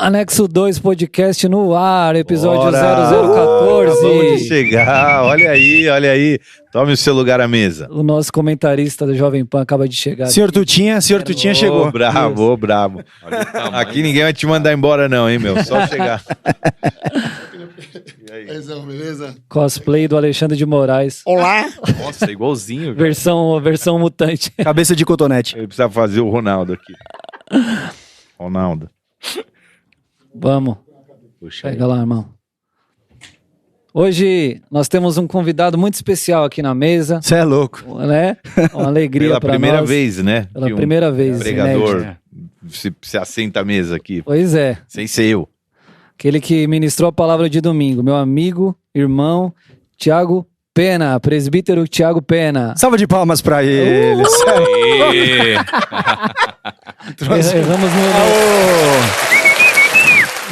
Anexo 2 Podcast no ar, episódio Bora! 0014. Acabamos de chegar, olha aí. Tome o seu lugar à mesa. O nosso comentarista da Jovem Pan acaba de chegar. Senhor Tutinha chegou. Bravo. Aqui ninguém vai te mandar embora não, hein, meu? Só chegar. E aí? Beleza? Cosplay do Alexandre de Moraes. Olá! Nossa, igualzinho. Cara. Versão mutante. Cabeça de cotonete. Ele precisa fazer o Ronaldo aqui. Ronaldo. Vamos. Puxa aí. Pega lá, irmão. Hoje nós temos um convidado muito especial aqui na mesa, Você é louco. né? Uma alegria Pela para nós. primeira vez, né? Pela que um primeira vez. pregador inédito. se assenta à mesa aqui. Pois é. Sem ser eu. Aquele que ministrou a palavra de domingo. Meu amigo, irmão, Tiago Pena. Presbítero Tiago Pena. Salva de palmas pra ele. Erramos no...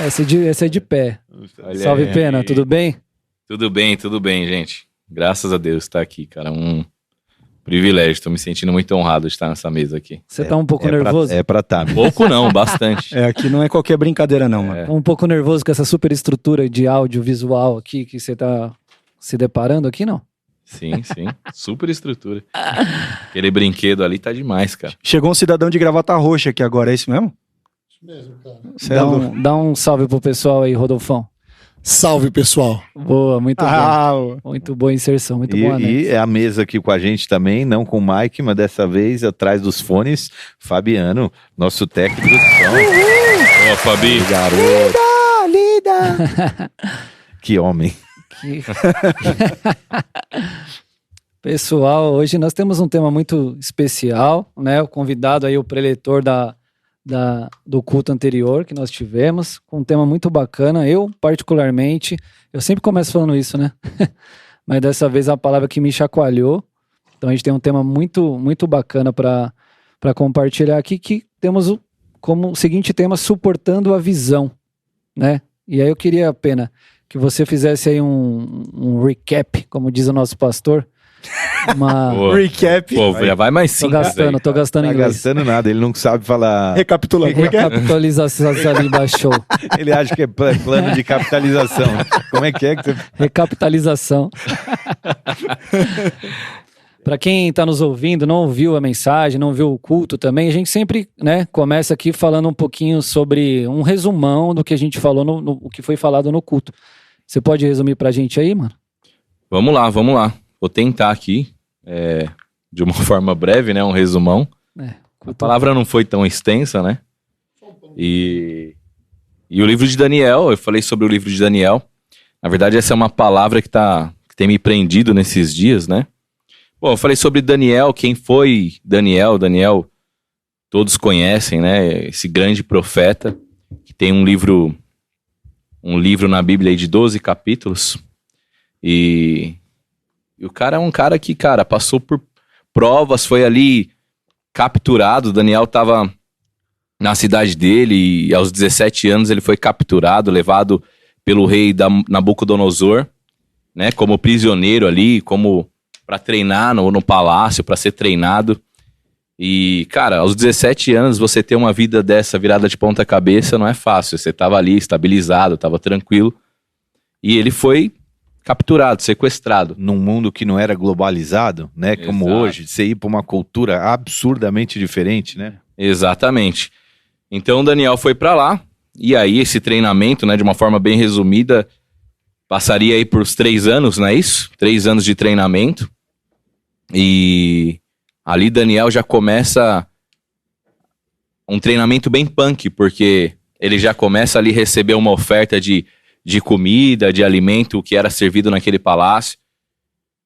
Esse é de pé. Olha Salve, aí. Pena. Tudo bem? Tudo bem, gente. Graças a Deus estar aqui, cara. Um privilégio. Estou me sentindo muito honrado de estar nessa mesa aqui. Você tá um pouco nervoso? É pra tá. Pouco não, bastante. Aqui não é qualquer brincadeira não, mano. Tá um pouco nervoso com essa super estrutura de audiovisual aqui que você tá se deparando aqui, não? Sim. Super estrutura. Aquele brinquedo ali tá demais, cara. Chegou um cidadão de gravata roxa aqui agora, é isso mesmo? Isso mesmo, cara. Você é louco. Dá um salve pro pessoal aí, Rodolfão. Salve, pessoal. Boa, muito bom. Ah, Muito boa inserção, muito boa, né? E é a mesa aqui com a gente também, não com o Mike, mas dessa vez atrás dos fones, Fabiano, nosso técnico de som. Ô, Fabi. Garoto. lida. Que homem. Pessoal, hoje nós temos um tema muito especial, né? O convidado aí, o preletor do culto anterior que nós tivemos, com um tema muito bacana. Eu, particularmente, eu sempre começo falando isso, né? Mas dessa vez é uma palavra que me chacoalhou. Então a gente tem um tema muito, muito bacana para compartilhar aqui, que temos como o seguinte tema: suportando a visão, né? E aí eu queria, Pena, que você fizesse aí um recap, como diz o nosso pastor. Boa. Recap. Pô, já vai mais Tô 5. gastando Tá inglês. gastando nada, ele não sabe falar. Recapitulando. Recapitalização ali baixou. Ele acha que é plano de capitalização. Como é que você. Recapitalização. Para quem está nos ouvindo, não ouviu a mensagem, não viu o culto também, a gente sempre, né, começa aqui falando um pouquinho sobre um resumão do que a gente falou, o que foi falado no culto. Você pode resumir pra gente aí, mano? Vamos lá. Vou tentar aqui, de uma forma breve, né? Um resumão. A palavra não foi tão extensa, né? E o livro de Daniel, eu falei sobre o livro de Daniel. Na verdade, essa é uma palavra que tem me prendido nesses dias, né? Bom, eu falei sobre Daniel, quem foi Daniel? Daniel, todos conhecem, né? Esse grande profeta, que tem um livro na Bíblia aí de 12 capítulos. E o cara é um cara que, cara, passou por provas, foi ali capturado. Daniel estava na cidade dele e aos 17 anos ele foi capturado, levado pelo rei Nabucodonosor, né, como prisioneiro ali, como para treinar no palácio, para ser treinado. E, cara, aos 17 anos você ter uma vida dessa virada de ponta cabeça não é fácil. Você tava ali estabilizado, tava tranquilo. E ele foi capturado, sequestrado. Num mundo que não era globalizado, né? Como Exato. hoje, você ir para uma cultura absurdamente diferente, né? Exatamente. Então Daniel foi para lá. E aí esse treinamento, né, de uma forma bem resumida, passaria aí por 3 anos, não é isso? 3 anos de treinamento. E ali Daniel já começa um treinamento bem punk, porque ele já começa ali a receber uma oferta de comida, de alimento que era servido naquele palácio.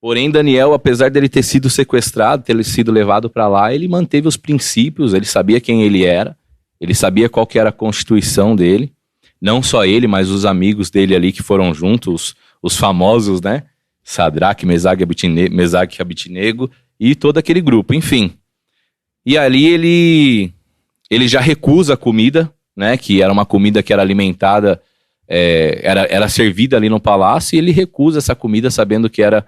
Porém, Daniel, apesar dele ter sido sequestrado, ter sido levado para lá, ele manteve os princípios, ele sabia quem ele era, ele sabia qual que era a constituição dele. Não só ele, mas os amigos dele ali que foram juntos, os famosos, né? Sadraque, Mesaque e Abednego e todo aquele grupo, enfim. E ali ele já recusa a comida, né? Que era uma comida que era alimentada, era servida ali no palácio, e ele recusa essa comida sabendo que era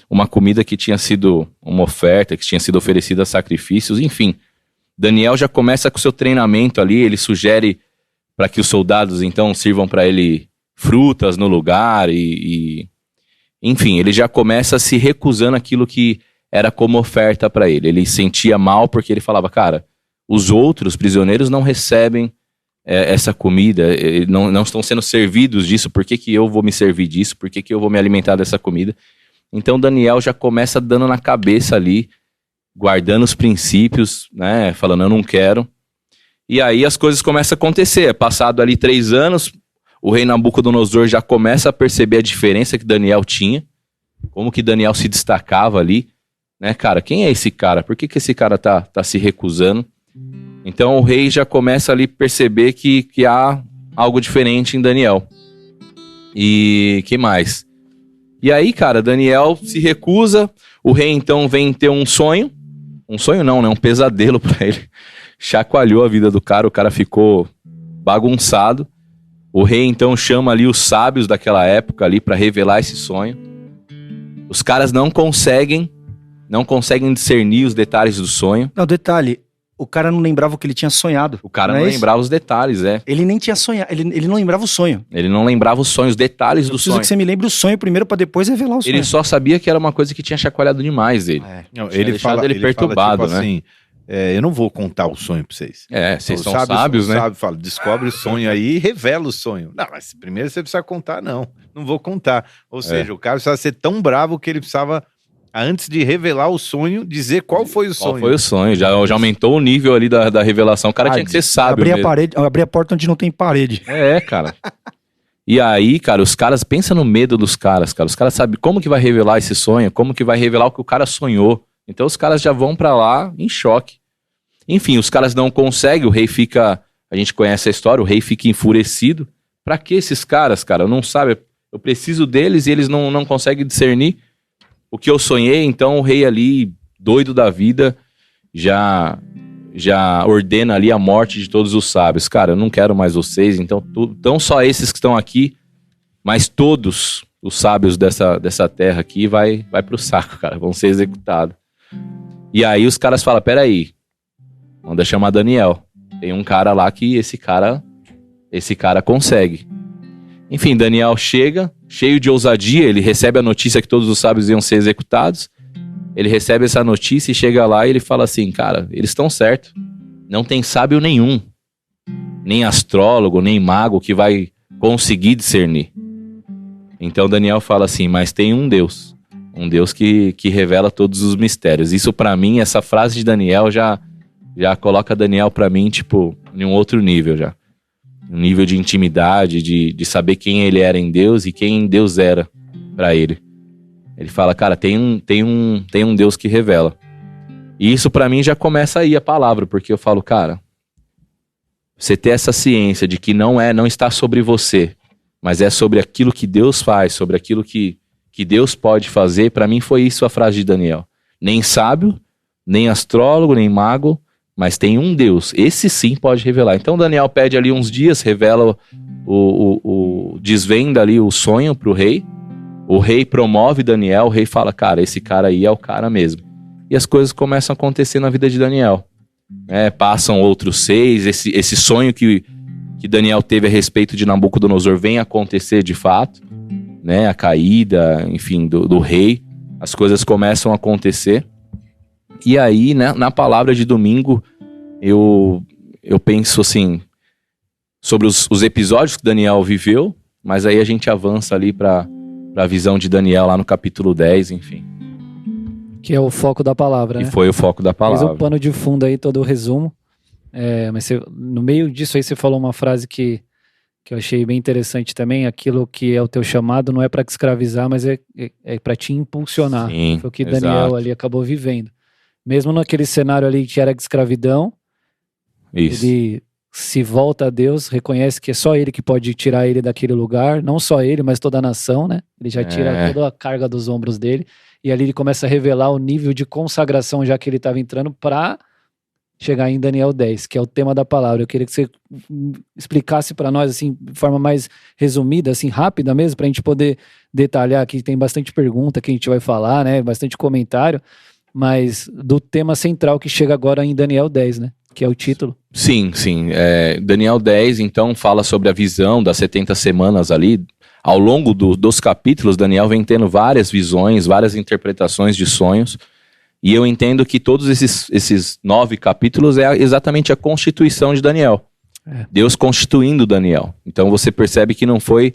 uma comida que tinha sido uma oferta, que tinha sido oferecida a sacrifícios, enfim. Daniel já começa com o seu treinamento ali, ele sugere para que os soldados então sirvam para ele frutas no lugar enfim, ele já começa se recusando aquilo que era como oferta para ele. Ele sentia mal porque ele falava, cara, os outros prisioneiros não recebem essa comida, não estão sendo servidos disso, por que eu vou me servir disso, por que eu vou me alimentar dessa comida? Então Daniel já começa dando na cabeça ali, guardando os princípios, né, falando eu não quero. E aí as coisas começam a acontecer. Passado ali 3 anos, o rei Nabucodonosor já começa a perceber a diferença que Daniel tinha, como que Daniel se destacava ali, né, cara, quem é esse cara? Por que esse cara tá se recusando? Então o rei já começa ali a perceber que há algo diferente em Daniel. E que mais? E aí, cara, Daniel se recusa, o rei então vem ter um sonho não, né, um pesadelo pra ele. Chacoalhou a vida do cara, o cara ficou bagunçado. O rei então chama ali os sábios daquela época ali para revelar esse sonho. Os caras não conseguem discernir os detalhes do sonho. Não, detalhe, o cara não lembrava o que ele tinha sonhado. O cara não lembrava os detalhes, Ele nem tinha sonhado, ele não lembrava o sonho. Ele não lembrava os sonhos, os detalhes do sonho. Preciso que você me lembre o sonho primeiro pra depois revelar o sonho. Ele só sabia que era uma coisa que tinha chacoalhado demais ele. Não, Tinha ele deixado fala, ele perturbado, tipo né? assim, eu não vou contar o sonho pra vocês. Vocês Os são sábios, né? O sábio fala, descobre o sonho aí e revela o sonho. Não, mas primeiro você precisa contar, não vou contar. Ou seja, o cara precisava ser tão bravo que ele precisava, antes de revelar o sonho, dizer qual foi o sonho. Qual foi o sonho? Já aumentou o nível ali da revelação. O cara tinha que ser sábio Abrir a porta onde não tem parede. Cara. E aí, cara, os caras, pensa no medo dos caras, cara. Os caras sabem como que vai revelar esse sonho, como que vai revelar o que o cara sonhou. Então os caras já vão pra lá em choque. Enfim, os caras não conseguem, o rei fica... A gente conhece a história, o rei fica enfurecido. Pra que esses caras, cara? Não sabe, eu preciso deles e eles não conseguem discernir o que eu sonhei. Então o rei ali, doido da vida, já ordena ali a morte de todos os sábios. Cara, eu não quero mais vocês, então só esses que estão aqui, mas todos os sábios dessa terra aqui vai pro saco, cara, vão ser executados. E aí os caras falam, peraí, manda chamar Daniel. Tem um cara lá que esse cara consegue. Enfim, Daniel chega, cheio de ousadia, ele recebe a notícia que todos os sábios iam ser executados. Ele recebe essa notícia e chega lá e ele fala assim, cara, eles estão certos. Não tem sábio nenhum, nem astrólogo, nem mago que vai conseguir discernir. Então Daniel fala assim, mas tem um Deus que revela todos os mistérios. Isso pra mim, essa frase de Daniel já coloca Daniel pra mim, tipo, em um outro nível já. Um nível de intimidade, de saber quem ele era em Deus e quem Deus era pra ele. Ele fala, cara, tem um Deus que revela. E isso pra mim já começa aí a palavra, porque eu falo, cara, você ter essa ciência de que não está sobre você, mas é sobre aquilo que Deus faz, sobre aquilo que Deus pode fazer, pra mim foi isso a frase de Daniel. Nem sábio, nem astrólogo, nem mago, mas tem um Deus, esse sim pode revelar. Então Daniel pede ali uns dias, revela desvenda ali o sonho pro rei. O rei promove Daniel, o rei fala, cara, esse cara aí é o cara mesmo. E as coisas começam a acontecer na vida de Daniel. Passam outros 6, esse sonho que Daniel teve a respeito de Nabucodonosor vem acontecer de fato, né? A caída, enfim, do rei. As coisas começam a acontecer. E aí, né, na palavra de domingo, eu penso assim, sobre os episódios que Daniel viveu, mas aí a gente avança ali para a visão de Daniel lá no capítulo 10, enfim. Que é o foco da palavra, né? E foi o foco da palavra. Fez o pano de fundo aí, todo o resumo. Mas no meio disso aí você falou uma frase que eu achei bem interessante também. Aquilo que é o teu chamado não é para te escravizar, mas é para te impulsionar. Sim, foi o que Daniel ali acabou vivendo. Mesmo naquele cenário ali que era de escravidão, isso. Ele se volta a Deus, reconhece que é só ele que pode tirar ele daquele lugar, não só ele, mas toda a nação, né? Ele já tira toda a carga dos ombros dele, e ali ele começa a revelar o nível de consagração já que ele estava entrando para chegar em Daniel 10, que é o tema da palavra. Eu queria que você explicasse para nós, assim, de forma mais resumida, assim, rápida mesmo, para a gente poder detalhar aqui. Tem bastante pergunta que a gente vai falar, né? Bastante comentário, mas do tema central que chega agora em Daniel 10, né? que é o título. Sim. Daniel 10, então, fala sobre a visão das 70 semanas ali. Ao longo dos capítulos, Daniel vem tendo várias visões, várias interpretações de sonhos. E eu entendo que todos esses 9 capítulos é exatamente a constituição de Daniel. Deus constituindo Daniel. Então você percebe que não foi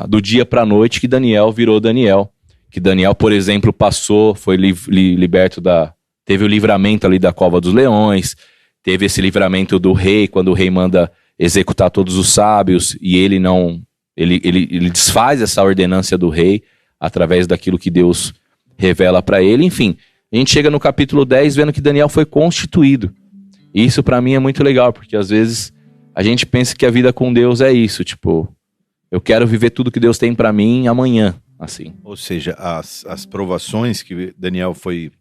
do dia para a noite que Daniel virou Daniel. Que Daniel, por exemplo, foi liberto teve o livramento ali da cova dos leões, teve esse livramento do rei, quando o rei manda executar todos os sábios, e ele desfaz essa ordenância do rei através daquilo que Deus revela para ele. Enfim, a gente chega no capítulo 10 vendo que Daniel foi constituído. E isso para mim é muito legal, porque às vezes a gente pensa que a vida com Deus é isso, tipo, eu quero viver tudo que Deus tem para mim amanhã, assim. Ou seja, as provações que Daniel foi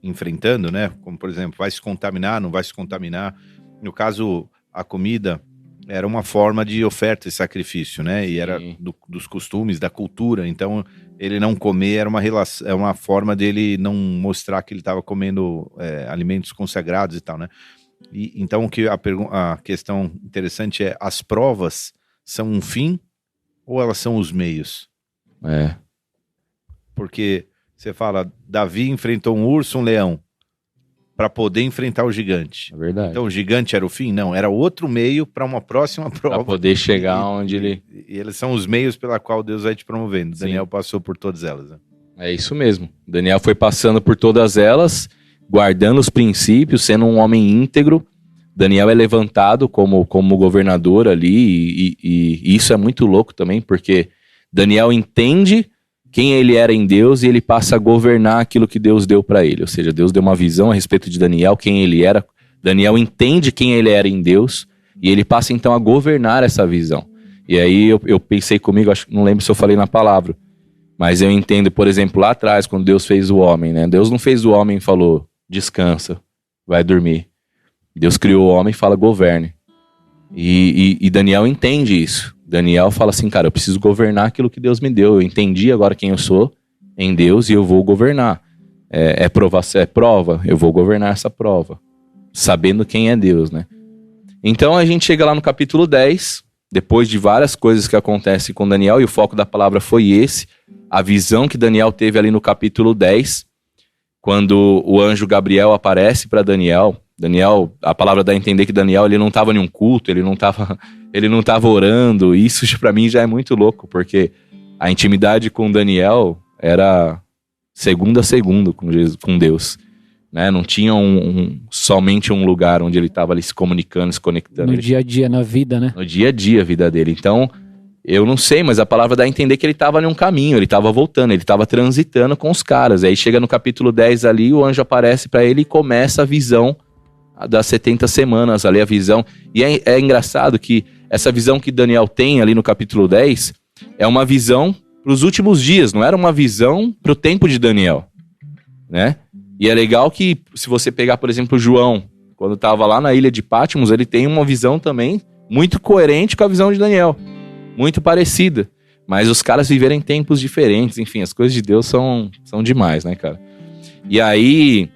enfrentando, né? Como, por exemplo, vai se contaminar, não vai se contaminar. No caso, a comida era uma forma de oferta e sacrifício, né? E era dos costumes, da cultura. Então, ele não comer era uma forma dele não mostrar que ele estava comendo alimentos consagrados e tal, né? E, então, a questão interessante é, as provas são um fim ou elas são os meios? Porque você fala, Davi enfrentou um urso, um leão, para poder enfrentar o gigante. É verdade. Então o gigante era o fim? Não, era outro meio para uma próxima prova. Para poder chegar onde ele... E eles são os meios pela qual Deus vai te promovendo. Sim. Daniel passou por todas elas. Né? É isso mesmo. Daniel foi passando por todas elas, guardando os princípios, sendo um homem íntegro. Daniel é levantado como governador ali, e isso é muito louco também, porque Daniel entende quem ele era em Deus e ele passa a governar aquilo que Deus deu para ele. Ou seja, Deus deu uma visão a respeito de Daniel, quem ele era. Daniel entende quem ele era em Deus e ele passa então a governar essa visão. E aí eu pensei comigo, não lembro se eu falei na palavra, mas eu entendo, por exemplo, lá atrás, quando Deus fez o homem, né? Deus não fez o homem e falou, descansa, vai dormir. Deus criou o homem e fala, governe. E Daniel entende isso. Daniel fala assim, cara, eu preciso governar aquilo que Deus me deu. Eu entendi agora quem eu sou em Deus e eu vou governar. É prova, eu vou governar essa prova. Sabendo quem é Deus, né? Então a gente chega lá no capítulo 10, depois de várias coisas que acontecem com Daniel, e o foco da palavra foi esse, a visão que Daniel teve ali no capítulo 10, quando o anjo Gabriel aparece para Daniel. Daniel, a palavra dá a entender que Daniel ele não estava em um culto, ele não estava orando. Isso para mim já é muito louco, porque a intimidade com Daniel era segundo a segundo com Deus, né? Não tinha somente um lugar onde ele estava ali se comunicando, se conectando. No dia a dia, na vida, né? No dia a dia, a vida dele. Então, eu não sei, mas a palavra dá a entender que ele estava em um caminho, ele estava voltando, ele estava transitando com os caras. Aí chega no capítulo 10 ali, o anjo aparece para ele e começa a visão das 70 semanas ali, a visão. E é engraçado que essa visão que Daniel tem ali no capítulo 10 é uma visão para os últimos dias, não era uma visão para o tempo de Daniel, né? E é legal que, se você pegar, por exemplo, João, quando estava lá na ilha de Patmos, ele tem uma visão também muito coerente com a visão de Daniel, muito parecida, mas os caras viveram em tempos diferentes. Enfim, as coisas de Deus são demais, né, cara? E aí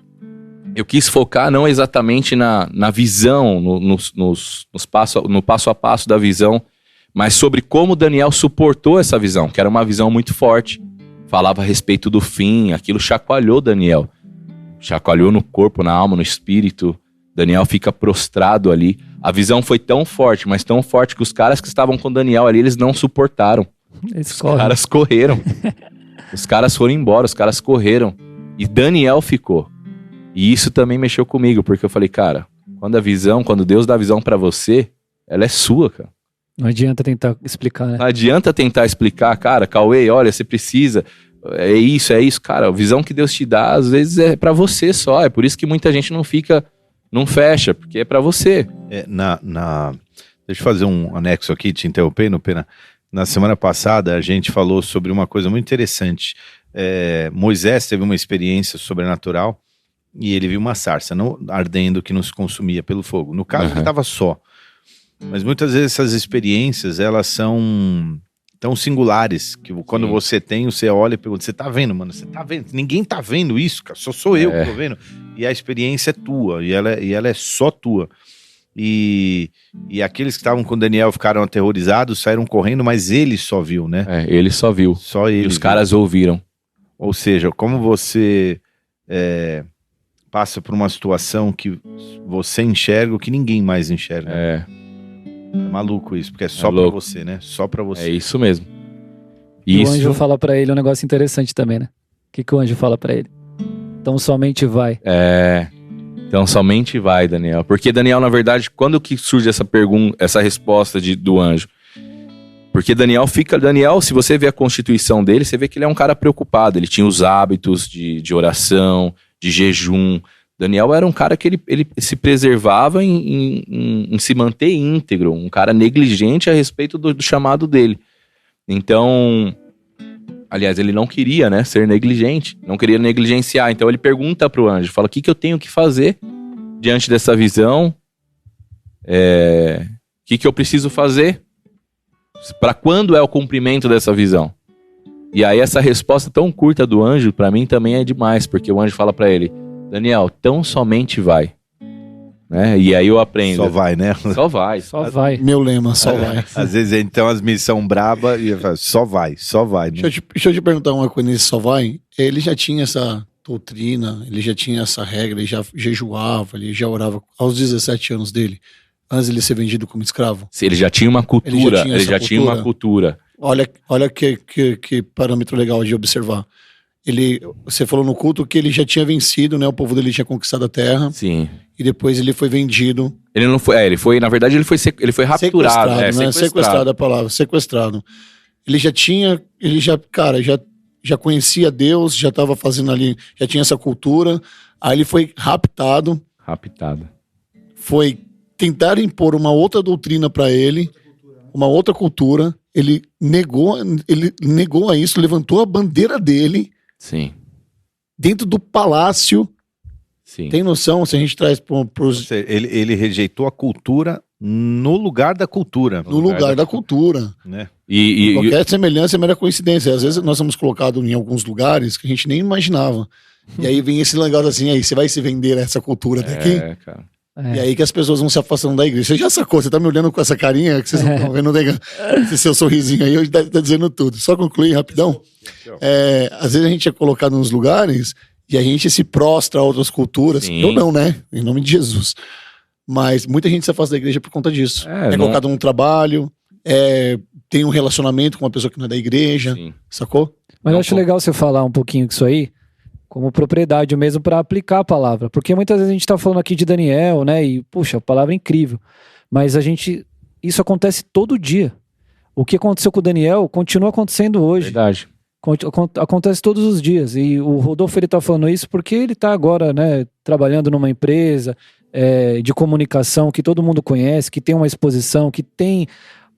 eu quis focar não exatamente na visão, no passo a passo da visão, mas sobre como Daniel suportou essa visão, que era uma visão muito forte. Falava a respeito do fim, aquilo chacoalhou Daniel. Chacoalhou no corpo, na alma, no espírito. Daniel fica prostrado ali. A visão foi tão forte, mas tão forte que os caras que estavam com Daniel ali, eles não suportaram. Os caras correram. Os caras foram embora, os caras correram. E Daniel ficou. E isso também mexeu comigo, porque eu falei, cara, quando Deus dá a visão pra você, ela é sua, cara. Não adianta tentar explicar, né? Não adianta tentar explicar, cara, Cauê, olha, você precisa, é isso, cara, a visão que Deus te dá, às vezes é pra você só, é por isso que muita gente não fecha, porque é pra você. Deixa eu fazer um anexo aqui, te interrompendo, Pena. Na semana passada, a gente falou sobre uma coisa muito interessante. Moisés teve uma experiência sobrenatural, e ele viu uma sarça ardendo que nos consumia pelo fogo. No caso, ele estava só. Mas muitas vezes essas experiências, elas são tão singulares, que quando Sim. você tem, você olha e pergunta, você tá vendo, mano? Você tá vendo? Ninguém tá vendo isso, cara, só sou eu que tô vendo. E a experiência é tua, e ela é só tua. E aqueles que estavam com o Daniel ficaram aterrorizados, saíram correndo, mas ele só viu, né? Ele só viu. Só ele E os viu. caras ouviram. Ou seja, como você passa por uma situação que você enxerga o que ninguém mais enxerga. É maluco isso, porque é só pra louco. você, né? Só pra você. É isso mesmo. E Isso, o anjo fala pra ele um negócio interessante também, né? O que o anjo fala pra ele? Então somente vai. Então somente vai, Daniel. Porque Daniel, na verdade, quando que surge essa pergunta, essa resposta do anjo? Porque Daniel, se você vê a constituição dele, você vê que ele é um cara preocupado. Ele tinha os hábitos de oração, de jejum. Daniel era um cara que ele se preservava em se manter íntegro, um cara negligente a respeito do chamado dele. Então, aliás, ele não queria, né, ser negligente, não queria negligenciar. Então ele pergunta pro anjo, fala, o que eu tenho que fazer diante dessa visão? O que eu preciso fazer? Para quando é o cumprimento dessa visão? E aí essa resposta tão curta do anjo, para mim também é demais, porque o anjo fala para ele, Daniel, tão somente vai. Né? E aí eu aprendo. Só vai, né? Só vai. Só vai. Meu lema, só vai. Às vezes, então, as missões braba e eu falo, só vai. Né? Deixa eu te perguntar uma coisa nesse só vai. Ele já tinha essa doutrina, ele já tinha essa regra, ele já jejuava, ele já orava aos 17 anos dele, antes de ele ser vendido como escravo. Ele já tinha uma cultura, Ele já tinha uma cultura. Olha que parâmetro legal de observar. Você falou no culto que ele já tinha vencido, né? O povo dele tinha conquistado a terra. Sim. E depois ele foi vendido. Ele não foi, na verdade ele foi rapturado. Sequestrado a palavra, sequestrado. Ele já conhecia Deus, já estava fazendo ali, já tinha essa cultura. Aí ele foi raptado. Foi tentar impor uma outra doutrina para ele, uma outra cultura. Ele negou a isso, levantou a bandeira dele. Sim. Dentro do palácio. Sim. Tem noção? Se a gente traz pros... Ele rejeitou a cultura no lugar da cultura. No lugar da cultura. Né? Qualquer semelhança é mera coincidência. Às vezes nós somos colocados em alguns lugares que a gente nem imaginava. E aí vem esse negócio assim, aí você vai se vender a essa cultura daqui? Cara. E aí que as pessoas vão se afastando da igreja. Você já sacou, você tá me olhando com essa carinha que vocês não estão vendo, esse seu sorrisinho aí, hoje tá dizendo tudo. Só concluir rapidão. Às vezes a gente é colocado nos lugares e a gente se prostra a outras culturas. Sim. Eu não, né? Em nome de Jesus. Mas muita gente se afasta da igreja por conta disso. Colocado num trabalho, tem um relacionamento com uma pessoa que não é da igreja. Sim. Sacou? Mas eu acho legal você falar um pouquinho disso aí, como propriedade mesmo para aplicar a palavra. Porque muitas vezes a gente tá falando aqui de Daniel, né? E, puxa, a palavra é incrível. Mas isso acontece todo dia. O que aconteceu com o Daniel continua acontecendo hoje. Verdade. Acontece todos os dias. E o Rodolfo, ele tá falando isso porque ele tá agora, né, trabalhando numa empresa de comunicação que todo mundo conhece, que tem uma exposição, que tem...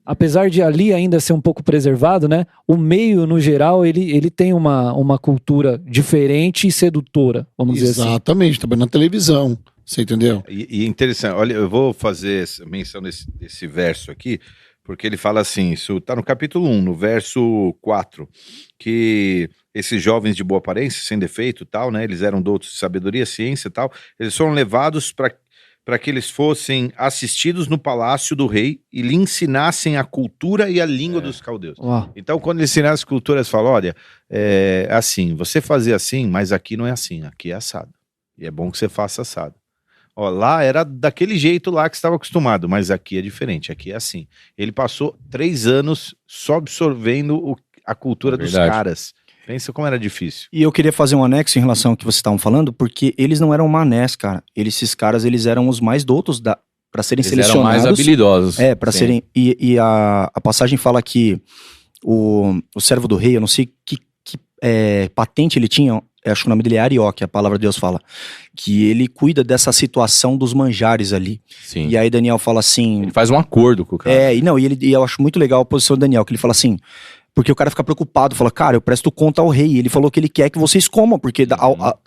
Apesar de ali ainda ser um pouco preservado, né? O meio, no geral, ele tem uma cultura diferente e sedutora, vamos dizer assim. Exatamente, trabalhando na televisão. Você entendeu? E interessante, olha, eu vou fazer menção desse verso aqui, porque ele fala assim, isso está no capítulo 1, no verso 4, que esses jovens de boa aparência, sem defeito tal, né? Eles eram doutos de sabedoria, ciência e tal, eles foram levados para que eles fossem assistidos no palácio do rei e lhe ensinassem a cultura e a língua dos caldeus. Uau. Então, quando eles ensinaram as culturas, falam, olha, assim, você fazia assim, mas aqui não é assim, aqui é assado. E é bom que você faça assado. Ó, lá era daquele jeito lá que você estava acostumado, mas aqui é diferente, aqui é assim. Ele passou 3 anos só absorvendo a cultura dos caras. Pensa como era difícil. E eu queria fazer um anexo em relação ao que vocês estavam falando, porque eles não eram manés, cara. Esses caras, eles eram os mais doutos para serem selecionados. Eles eram mais habilidosos. Para serem... E a passagem fala que o servo do rei, eu não sei que patente ele tinha, acho que o nome dele é Arioque, a palavra de Deus fala, que ele cuida dessa situação dos manjares ali. Sim. E aí Daniel fala assim... Ele faz um acordo com o cara. E eu acho muito legal a posição do Daniel, que ele fala assim... Porque o cara fica preocupado, fala, cara, eu presto conta ao rei. Ele falou que ele quer que vocês comam, porque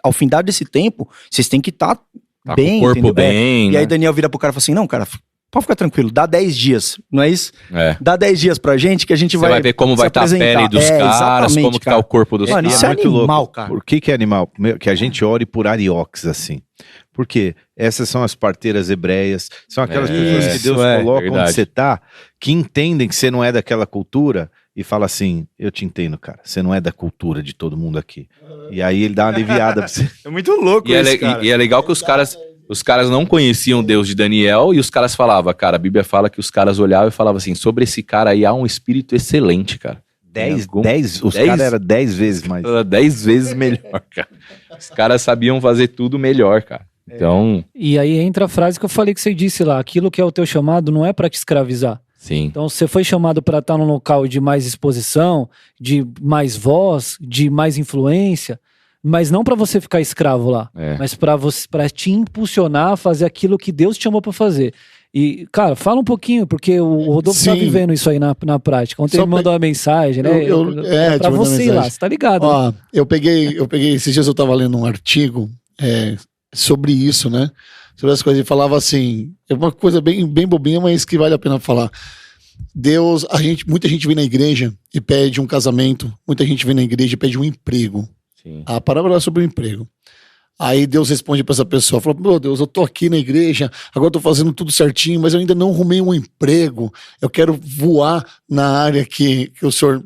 ao findar desse tempo, vocês têm que estar bem, com o corpo entendeu? bem, E aí Daniel vira pro cara e fala assim, não, cara, pode ficar tranquilo, dá 10 dias, não é isso? É. Dá 10 dias pra gente que a gente Você vai ver como vai estar a pele dos caras, como que tá o corpo dos Mano, caras. isso é muito animal, louco. cara. Por que é animal? Que a gente ore por arioques, assim. Porque essas são as parteiras hebreias, são aquelas pessoas que Deus coloca verdade. onde você tá, que entendem que você não é daquela cultura e fala assim, eu te entendo, cara, você não é da cultura de todo mundo aqui. E aí ele dá uma aliviada pra você. É muito louco E isso, cara. e é legal que os caras não conheciam o Deus de Daniel e os caras falavam, cara, a Bíblia fala que os caras olhavam e falavam assim, sobre esse cara aí há um espírito excelente, cara. 10, os caras eram 10 vezes mais. 10 vezes melhor, cara. Os caras sabiam fazer tudo melhor, cara. Então, E aí entra a frase que eu falei que você disse lá, aquilo que é o teu chamado não é pra te escravizar. sim. Então você foi chamado para estar num local de mais exposição, de mais voz, de mais influência, mas não para você ficar escravo lá, É. mas para te impulsionar a fazer aquilo que Deus te chamou para fazer. E, cara, fala um pouquinho, porque o Rodolfo tá Sim. vivendo isso aí na prática. Ontem Só ele mandou uma mensagem, né? É, pra te mandei uma você ir lá, mensagem. você tá ligado? Ó, eu peguei, esses dias eu tava lendo um artigo sobre isso, né? Sobre as coisas, e falava assim, é uma coisa bem bobinha, mas que vale a pena falar. Deus, muita gente vem na igreja e pede um casamento, muita gente vem na igreja e pede um emprego. Sim. A parábola é sobre o emprego. Aí Deus responde pra essa pessoa, fala, meu Deus, eu tô aqui na igreja, agora eu tô fazendo tudo certinho, mas eu ainda não arrumei um emprego, eu quero voar na área que o Senhor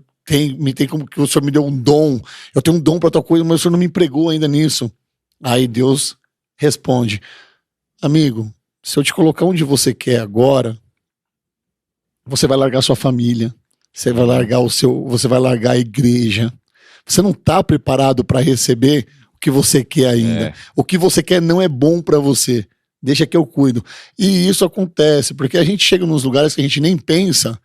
me tem como que o Senhor me deu um dom, eu tenho um dom pra tal coisa, mas o Senhor não me empregou ainda nisso. Aí Deus responde, amigo, se eu te colocar onde você quer agora, você vai largar sua família, você vai largar a igreja, você não tá preparado para receber o que você quer ainda. É. O que você quer não é bom para você. Deixa que eu cuido. E isso acontece, porque a gente chega nos lugares que a gente nem pensa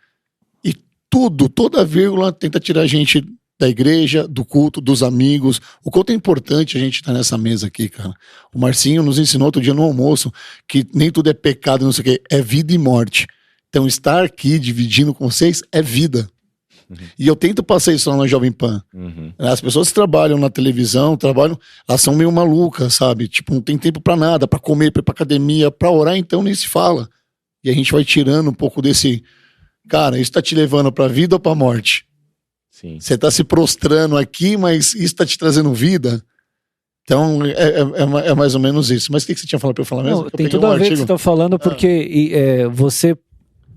e toda vírgula tenta tirar a gente da igreja, do culto, dos amigos. O quanto é importante a gente estar nessa mesa aqui, cara. O Marcinho nos ensinou outro dia no almoço que nem tudo é pecado, não sei o quê, é vida e morte. Então estar aqui dividindo com vocês é vida. E eu tento passar isso lá na Jovem Pan. Uhum. As pessoas que trabalham na televisão, elas são meio malucas, sabe? Tipo, não tem tempo pra nada, pra comer, pra ir pra academia, pra orar, então nem se fala. E a gente vai tirando um pouco desse... Cara, isso tá te levando pra vida ou pra morte? Sim. Você tá se prostrando aqui, mas isso tá te trazendo vida? Então, é mais ou menos isso. Mas o que você tinha falado pra eu falar mesmo? Não, tem tudo a ver com o que você tá falando, porque você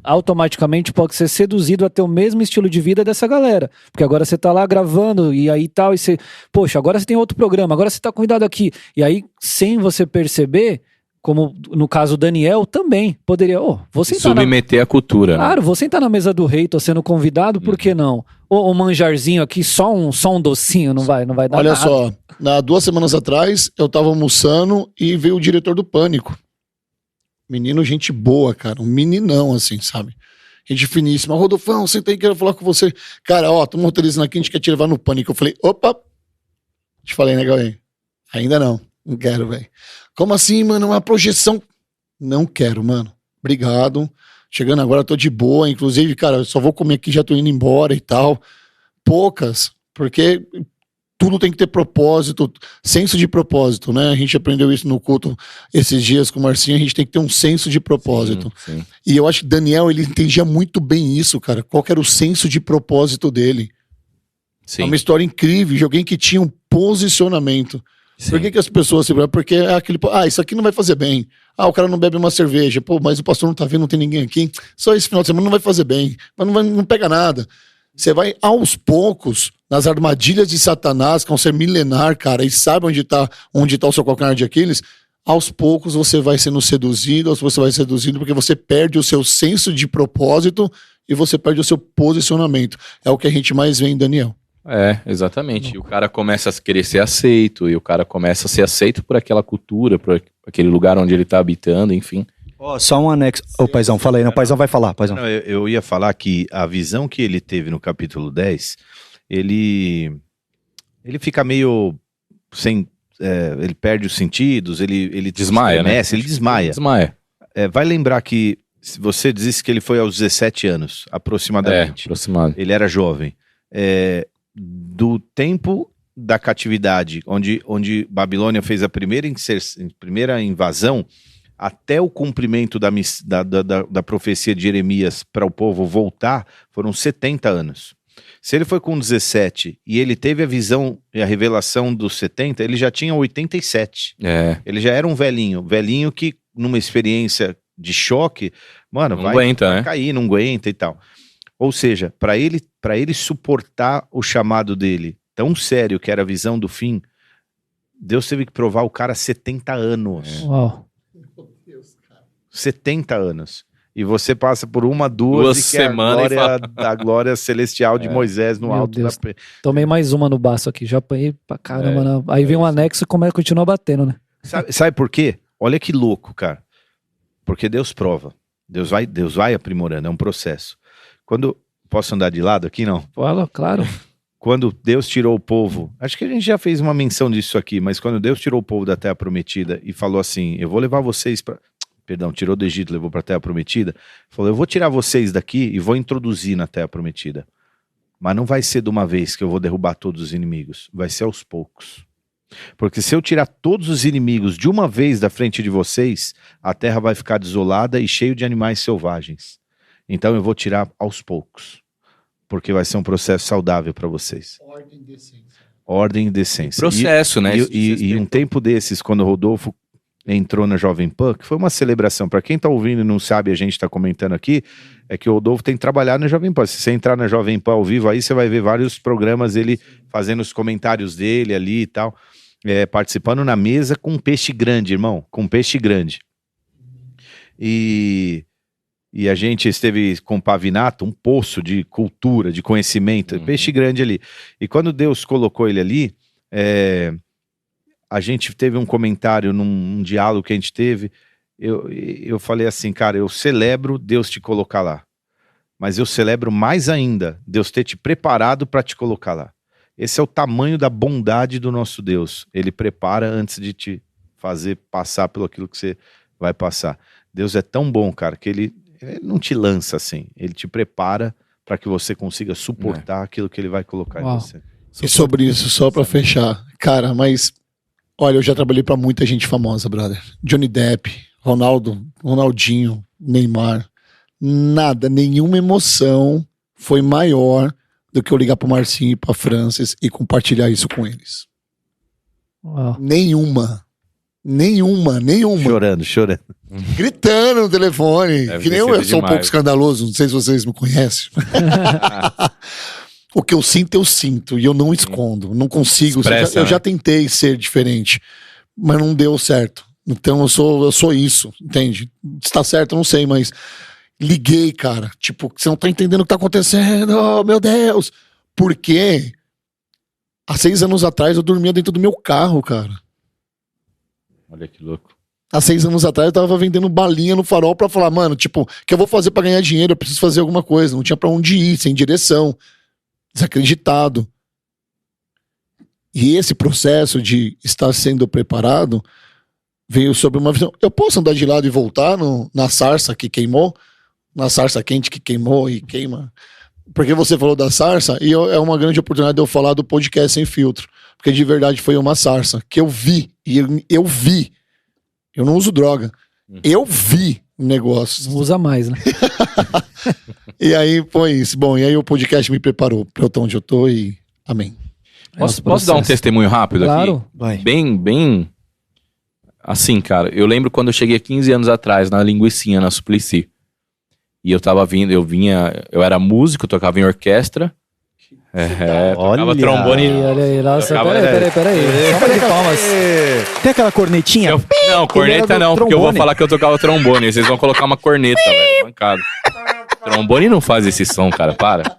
automaticamente pode ser seduzido a ter o mesmo estilo de vida dessa galera. Porque agora você tá lá gravando e aí tal, e você... Poxa, agora você tem outro programa, agora você tá convidado aqui. E aí, sem você perceber, como no caso do Daniel, também poderia... vou sentar submeter a cultura. Claro, vou sentar na mesa do rei, tô sendo convidado, por que não? Ou um manjarzinho aqui, só um docinho, não vai dar nada. Olha só, 2 semanas atrás, eu tava almoçando e veio o diretor do Pânico. Menino, gente boa, cara. Um meninão, assim, sabe? Gente finíssima. Rodolfão, senta aí, quero falar com você. Cara, estamos roteirizando aqui, a gente quer te levar no Pânico. Eu falei, opa! Te falei, né, Gauê? Ainda não. Não quero, velho. Como assim, mano? Uma projeção. Não quero, mano. Obrigado. Chegando agora, tô de boa. Inclusive, cara, eu só vou comer aqui, já tô indo embora e tal. Poucas, porque... Tudo tem que ter propósito, senso de propósito, né? A gente aprendeu isso no culto esses dias com o Marcinho, a gente tem que ter um senso de propósito. Sim. E eu acho que Daniel, ele entendia muito bem isso, cara. Qual que era o senso de propósito dele? Sim. É uma história incrível de alguém que tinha um posicionamento. Sim. Por que as pessoas se... Porque é aquele... isso aqui não vai fazer bem. O cara não bebe uma cerveja. Pô, mas o pastor não tá vendo, não tem ninguém aqui. Só esse final de semana não vai fazer bem. Mas não pega nada. Você vai aos poucos nas armadilhas de Satanás, que é um ser milenar, cara, e sabe onde tá o seu calcanhar de Aquiles. Aos poucos você vai sendo seduzido, porque você perde o seu senso de propósito e você perde o seu posicionamento. É o que a gente mais vê em Daniel. É, exatamente. E o cara começa a querer ser aceito, e o cara começa a ser aceito por aquela cultura, por aquele lugar onde ele tá habitando, enfim. Só um anexo. Paizão, fala aí. Não, o Paizão vai falar. Paizão. Não, eu ia falar que a visão que ele teve no capítulo 10, ele fica meio sem... ele perde os sentidos, ele desmaia, né? Ele desmaia. Vai lembrar que você disse que ele foi aos 17 anos, aproximadamente. Aproximado. Ele era jovem. Do tempo da catividade, onde Babilônia fez a primeira invasão, até o cumprimento da profecia de Jeremias para o povo voltar, foram 70 anos. Se ele foi com 17 e ele teve a visão e a revelação dos 70, ele já tinha 87. Ele já era um velhinho que numa experiência de choque, mano, vai cair, não aguenta e tal. Ou seja, para ele suportar o chamado dele, tão sério que era a visão do fim, Deus teve que provar o cara 70 anos. Uau. 70 anos. E você passa por duas semanas da glória celestial de Moisés no alto da... Tomei mais uma no baço aqui, já apanhei pra caramba. Aí vem um anexo e continua batendo, né? Sabe por quê? Olha que louco, cara. Porque Deus prova. Deus vai aprimorando, é um processo. Posso andar de lado aqui, não? Fala, claro. Quando Deus tirou o povo, acho que a gente já fez uma menção disso aqui, mas quando Deus tirou o povo da Terra Prometida e falou assim, eu vou levar vocês para... Perdão, tirou do Egito, levou para a Terra Prometida, falou, eu vou tirar vocês daqui e vou introduzir na Terra Prometida. Mas não vai ser de uma vez que eu vou derrubar todos os inimigos, vai ser aos poucos. Porque se eu tirar todos os inimigos de uma vez da frente de vocês, a terra vai ficar desolada e cheio de animais selvagens. Então eu vou tirar aos poucos. Porque vai ser um processo saudável para vocês. Ordem e decência. Processo, né? E um tempo desses, quando o Rodolfo entrou na Jovem Pan, que foi uma celebração. Para quem tá ouvindo e não sabe, a gente tá comentando aqui, é que o Rodolfo tem trabalhado na Jovem Pan. Se você entrar na Jovem Pan ao vivo, aí você vai ver vários programas, ele fazendo os comentários dele ali e tal, participando na mesa com um peixe grande, irmão, com um peixe grande. E a gente esteve com o Pavinato, um poço de cultura, de conhecimento, peixe grande ali. E quando Deus colocou ele ali, a gente teve um comentário num diálogo que a gente teve, eu falei assim, cara, eu celebro Deus te colocar lá, mas eu celebro mais ainda Deus ter te preparado para te colocar lá. Esse é o tamanho da bondade do nosso Deus. Ele prepara antes de te fazer passar pelo aquilo que você vai passar. Deus é tão bom, cara, que ele não te lança assim, ele te prepara para que você consiga suportar aquilo que ele vai colocar em você. E sobre isso, só para fechar, cara, mas olha, eu já trabalhei pra muita gente famosa, brother. Johnny Depp, Ronaldinho, Neymar. Nada, nenhuma emoção foi maior do que eu ligar pro Marcinho e pra Francis e compartilhar isso com eles. Uau. Nenhuma. Chorando. Gritando no telefone. Que nem eu sou um pouco escandaloso, não sei se vocês me conhecem. O que eu sinto e eu não escondo, não consigo. Expressa, eu já tentei ser diferente, mas não deu certo. Então eu sou isso, entende? Se tá certo, eu não sei, mas liguei, cara. Tipo, você não tá entendendo o que tá acontecendo, oh, meu Deus. Porque há 6 anos atrás eu dormia dentro do meu carro, cara. Olha que louco. Há 6 anos atrás eu tava vendendo balinha no farol pra falar, mano, tipo, o que eu vou fazer pra ganhar dinheiro? Eu preciso fazer alguma coisa. Não tinha pra onde ir, sem direção. Desacreditado. E esse processo de estar sendo preparado veio sobre uma visão. Eu posso andar de lado e voltar na sarça que queimou? Na sarça quente que queimou e queima? Porque você falou da sarça e é uma grande oportunidade de eu falar do podcast Sem Filtro. Porque de verdade foi uma sarça que eu vi. E eu vi. Eu não uso droga. Eu vi negócios. Não usa mais, né? E aí foi isso. Bom, e aí o podcast me preparou para eu estar onde eu tô e amém. Posso dar um testemunho rápido claro. Aqui? Vai. Bem... Assim, cara, eu lembro quando eu cheguei 15 anos atrás na Linguicinha, na Suplicy. E eu era músico, tocava em orquestra. Tocava trombone. Olha aí, nossa, peraí. Salva de palmas. Tem aquela cornetinha? Não, corneta não, porque eu vou falar que eu tocava trombone. Vocês vão colocar uma corneta, velho. Mancado. Trombone não faz esse som, cara, para.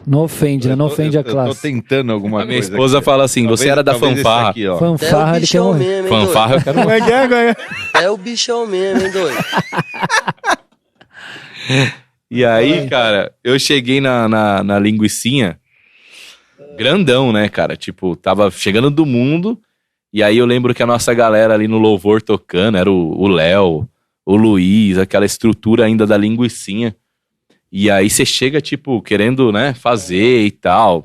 Não ofende, né? Não ofende a classe. Eu tô tentando alguma coisa. A minha esposa fala assim, você era da fanfarra. Aqui, ó. Fanfarra, ele quer morrer. mesmo, Fanfarra, eu quero morrer. É o bichão mesmo, hein, doido? E aí, cara, eu cheguei na Linguicinha, grandão, né, cara? Tipo, tava chegando do mundo, e aí eu lembro que a nossa galera ali no louvor tocando, era o Léo, o Luiz, aquela estrutura ainda da Linguicinha. E aí você chega, tipo, querendo, né, fazer e tal,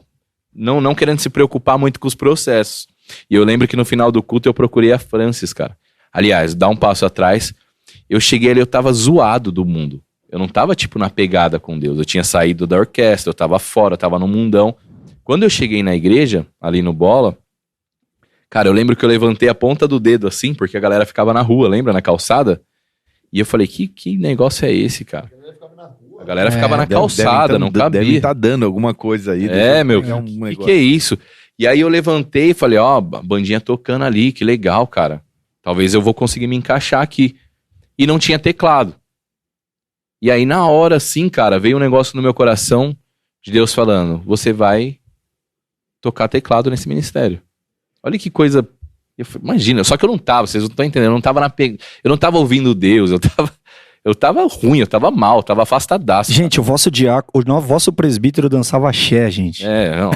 não querendo se preocupar muito com os processos. E eu lembro que no final do culto eu procurei a Francis, cara. Aliás, dá um passo atrás. Eu cheguei ali, eu tava zoado do mundo. Eu não tava, tipo, na pegada com Deus. Eu tinha saído da orquestra, eu tava fora, eu tava no mundão. Quando eu cheguei na igreja, ali no Bola, cara, eu lembro que eu levantei a ponta do dedo assim, porque a galera ficava na rua, lembra? Na calçada. E eu falei, que negócio é esse, cara? A galera ficava na calçada, não cabia. Deve estar dando alguma coisa aí. Meu, que é isso? E aí eu levantei e falei, ó, bandinha tocando ali, que legal, cara. Talvez eu vou conseguir me encaixar aqui. E não tinha teclado. E aí na hora, assim, cara, veio um negócio no meu coração de Deus falando, você vai tocar teclado nesse ministério. Olha que coisa... Imagina, só que eu não tava, vocês não estão entendendo, eu não tava ouvindo Deus, eu tava ruim, eu tava mal, eu tava afastadaço. Gente, o vosso presbítero dançava axé, gente. Não.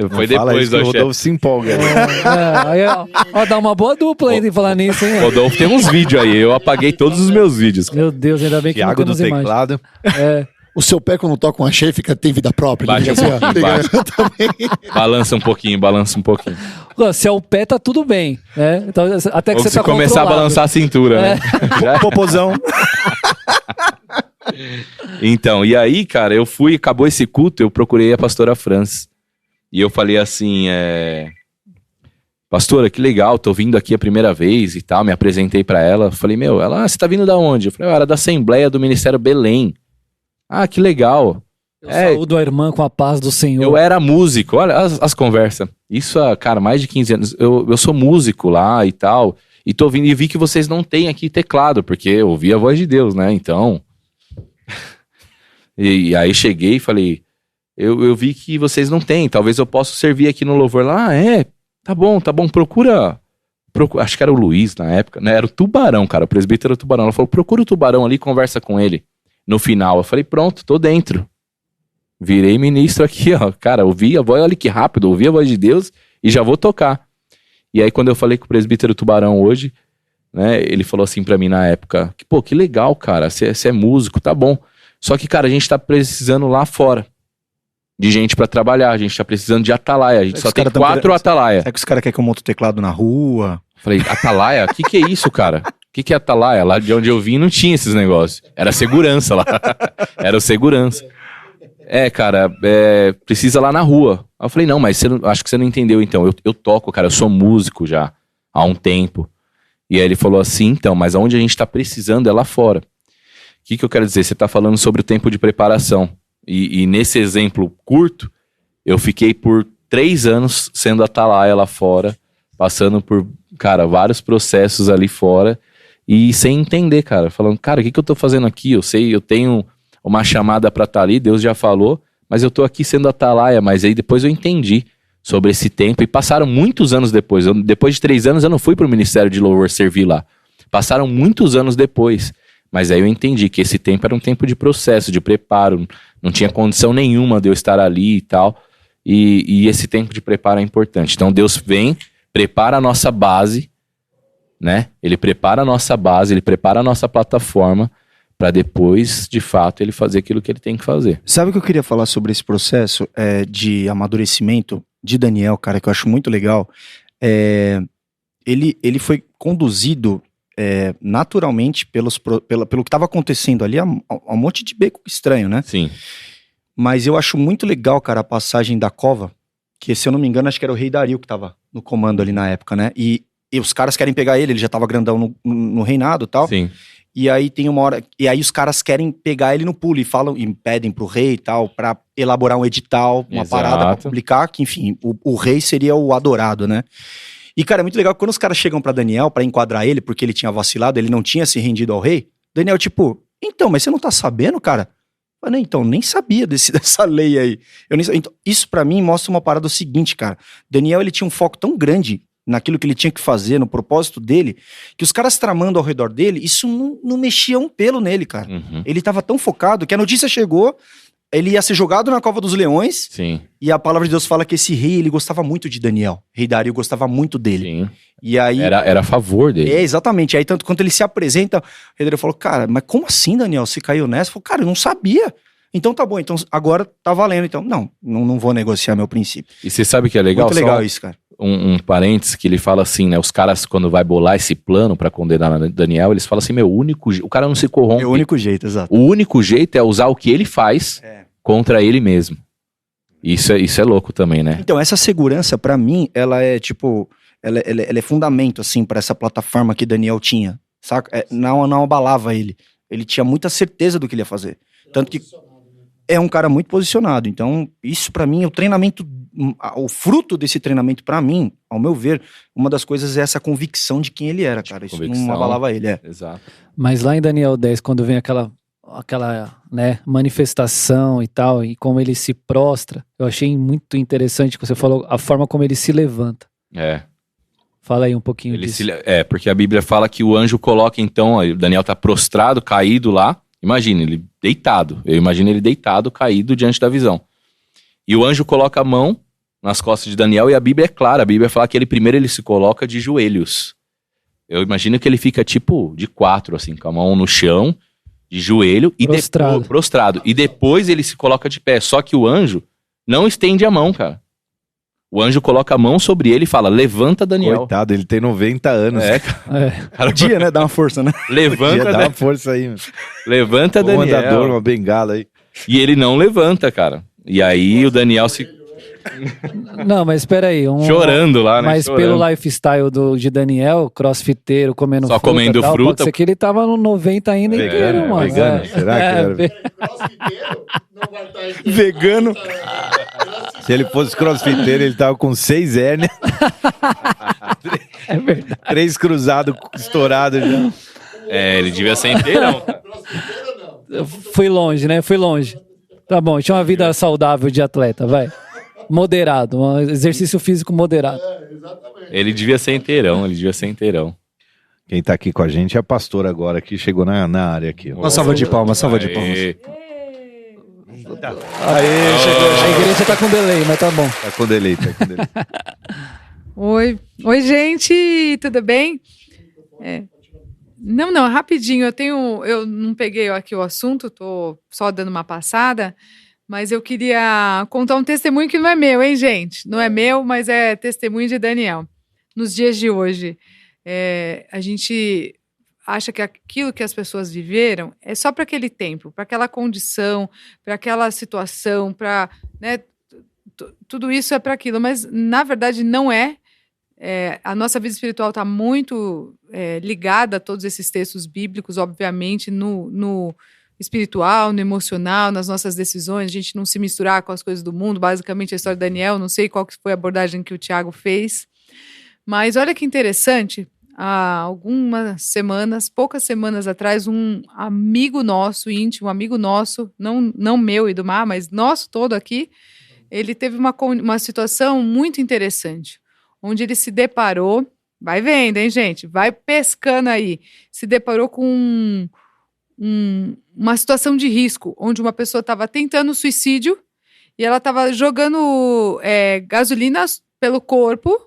Foi Fala depois isso do que o axé. Rodolfo se empolga. Aí, ó, dá uma boa dupla ainda em falar nisso, hein? Rodolfo tem uns vídeos aí, eu apaguei todos os meus vídeos. Meu Deus, ainda bem que Thiago não do temos imagem. teclado. O seu pé, quando toca um axé, tem vida própria. Baixa Ele fica um pouquinho, baixa. Balança um pouquinho. Ó, se é o pé, tá tudo bem, né? Então, até que Ou você se tá começar a controlado. balançar a cintura, né? Popozão. Então, e aí, cara, eu fui, acabou esse culto, eu procurei a pastora Francis. E eu falei assim, pastora, que legal, tô vindo aqui a primeira vez e tal, me apresentei pra ela. Falei, você tá vindo da onde? Eu falei, eu era da Assembleia do Ministério Belém. Ah, que legal. Eu saúdo a irmã com a paz do Senhor. Eu era músico, olha as conversas. Isso há, cara, mais de 15 anos. Eu sou músico lá e tal. E tô vindo e vi que vocês não têm aqui teclado, porque eu ouvi a voz de Deus, né? Então. e aí cheguei e falei, eu vi que vocês não têm, talvez eu possa servir aqui no louvor lá. Tá bom, procura. Acho que era o Luiz na época, né? Era o Tubarão, cara, o presbítero era o Tubarão. Ela falou, procura o Tubarão ali e conversa com ele. No final, eu falei, pronto, tô dentro. Virei ministro aqui, ó. Cara, ouvi a voz, olha que rápido, ouvi a voz de Deus e já vou tocar. E aí, quando eu falei com o presbítero Tubarão hoje, né, ele falou assim pra mim na época, que legal, cara, você é músico, tá bom. Só que, cara, a gente tá precisando lá fora de gente pra trabalhar, a gente tá precisando de atalaia, a gente só tem 4 atalaia. Será que os caras querem que eu monte o teclado na rua? Falei, atalaia? O que é isso, cara? O que é atalaia? Lá de onde eu vim não tinha esses negócios. Era segurança lá. Era o segurança. Cara, precisa lá na rua. Aí eu falei, não, mas acho que você não entendeu então. Eu toco, cara, eu sou músico já há um tempo. E aí ele falou assim, então, mas onde a gente tá precisando é lá fora. O que eu quero dizer? Você tá falando sobre o tempo de preparação. E nesse exemplo curto, eu fiquei por 3 anos sendo atalaia lá fora, passando por, cara, vários processos ali fora. E sem entender, cara, falando, cara, o que eu tô fazendo aqui? Eu tenho uma chamada pra estar ali, Deus já falou, mas eu tô aqui sendo atalaia, mas aí depois eu entendi sobre esse tempo, e passaram muitos anos depois, depois de 3 anos eu não fui pro Ministério de Louvor servir lá, passaram muitos anos depois, mas aí eu entendi que esse tempo era um tempo de processo, de preparo, não tinha condição nenhuma de eu estar ali e tal, e esse tempo de preparo é importante. Então Deus vem, prepara a nossa base, né? Ele prepara a nossa base, ele prepara a nossa plataforma para depois, de fato, ele fazer aquilo que ele tem que fazer. Sabe o que eu queria falar sobre esse processo de amadurecimento de Daniel, cara, que eu acho muito legal? Ele foi conduzido naturalmente pelo que estava acontecendo ali, um monte de beco estranho, né? Sim. Mas eu acho muito legal, cara, a passagem da cova, que se eu não me engano, acho que era o rei Dario que estava no comando ali na época, né? E os caras querem pegar ele já tava grandão no reinado e tal. Sim. E aí tem uma hora... E aí os caras querem pegar ele no pulo e falam, e pedem pro rei e tal, pra elaborar um edital, uma Exato. parada pra publicar, que enfim, o rei seria o adorado, né? E cara, é muito legal que quando os caras chegam pra Daniel pra enquadrar ele, porque ele tinha vacilado, ele não tinha se rendido ao rei, Daniel tipo, então, mas você não tá sabendo, cara? Eu falei, então, nem sabia dessa lei aí. Então, isso pra mim mostra uma parada do seguinte, cara. Daniel, ele tinha um foco tão grande naquilo que ele tinha que fazer, no propósito dele, que os caras tramando ao redor dele, isso não mexia um pelo nele, cara. Uhum. Ele tava tão focado que a notícia chegou, ele ia ser jogado na cova dos leões, Sim. e a palavra de Deus fala que esse rei, ele gostava muito de Daniel. Rei Dario gostava muito dele. Sim. E aí... Era a favor dele. Exatamente. Aí, tanto quando ele se apresenta, o rei Dario falou, cara, mas como assim, Daniel? Você caiu nessa? Eu falei, cara, eu não sabia. Então tá bom, então agora tá valendo. Então, não vou negociar meu princípio. E você sabe que é legal? Muito legal isso, cara. um parênteses que ele fala assim, né? Os caras, quando vai bolar esse plano pra condenar Daniel, eles falam assim, o cara não se corrompe. É o único jeito, exato. O único jeito é usar o que ele faz contra ele mesmo. Isso é louco também, né? Então, essa segurança, pra mim, ela é tipo... Ela é fundamento, assim, pra essa plataforma que Daniel tinha, saca? Não abalava ele. Ele tinha muita certeza do que ele ia fazer. Tanto que é um cara muito posicionado. Então, isso pra mim, o treinamento... O fruto desse treinamento, pra mim, ao meu ver, uma das coisas é essa convicção de quem ele era, cara. Isso não abalava ele, Exato. Mas lá em Daniel 10, quando vem aquela né, manifestação e tal, e como ele se prostra, eu achei muito interessante que você falou a forma como ele se levanta. Fala aí um pouquinho disso. Porque a Bíblia fala que o anjo coloca, então, o Daniel tá prostrado, caído lá. Imagina, ele deitado. Eu imagino ele deitado, caído diante da visão. E o anjo coloca a mão nas costas de Daniel, e a Bíblia é clara, a Bíblia fala que ele se coloca de joelhos. Eu imagino que ele fica tipo de 4, assim, com a mão no chão, de joelho, prostrado. E depois ele se coloca de pé. Só que o anjo não estende a mão, cara. O anjo coloca a mão sobre ele e fala, levanta, Daniel. Coitado, ele tem 90 anos. Cara, dia, né? Dá uma força, né? Levanta, dá uma força aí. Mano. Levanta, Daniel. Um andador, uma bengala aí. E ele não levanta, cara. E aí o Daniel se... Não, mas espera aí. Chorando lá, né? Mas pelo lifestyle de Daniel, crossfiteiro, comendo só fruta. Comendo tal, fruta. Pode ser que ele tava no 90 ainda inteiro, mano. Vegano. Será que era? Crossfiteiro não vai estar inteiro. Vegano. Se ele fosse crossfiteiro, ele tava com 6 hérnias. É verdade. 3 cruzados estourados já. Ele devia ser inteirão. Crossfiteiro não. Fui longe, né? Fui longe. Tá bom, tinha uma vida saudável de atleta, vai. Moderado, um exercício físico moderado. Exatamente. Ele devia ser inteirão. Quem tá aqui com a gente é a pastora agora, que chegou na área aqui. Uma salva de palmas, Aê. Aê, chegou. A igreja tá com delay, mas tá bom. Tá com delay. Oi, gente, tudo bem? Não, rapidinho, eu não peguei aqui o assunto, tô só dando uma passada, mas eu queria contar um testemunho que não é meu, hein, gente? Não é meu, mas é testemunho de Daniel. Nos dias de hoje, a gente acha que aquilo que as pessoas viveram é só para aquele tempo, para aquela condição, para aquela situação, para, né, tudo isso é para aquilo, mas na verdade não é. A nossa vida espiritual está muito ligada a todos esses textos bíblicos, obviamente, no espiritual, no emocional, nas nossas decisões, a gente não se misturar com as coisas do mundo, basicamente a história de Daniel, não sei qual que foi a abordagem que o Tiago fez, mas olha que interessante, há poucas semanas atrás, um amigo nosso, íntimo, amigo nosso, não meu e do Mar, mas nosso todo aqui, ele teve uma situação muito interessante, onde ele se deparou, vai vendo, hein, gente? Vai pescando aí. Se deparou com uma situação de risco, onde uma pessoa estava tentando suicídio e ela estava jogando gasolina pelo corpo.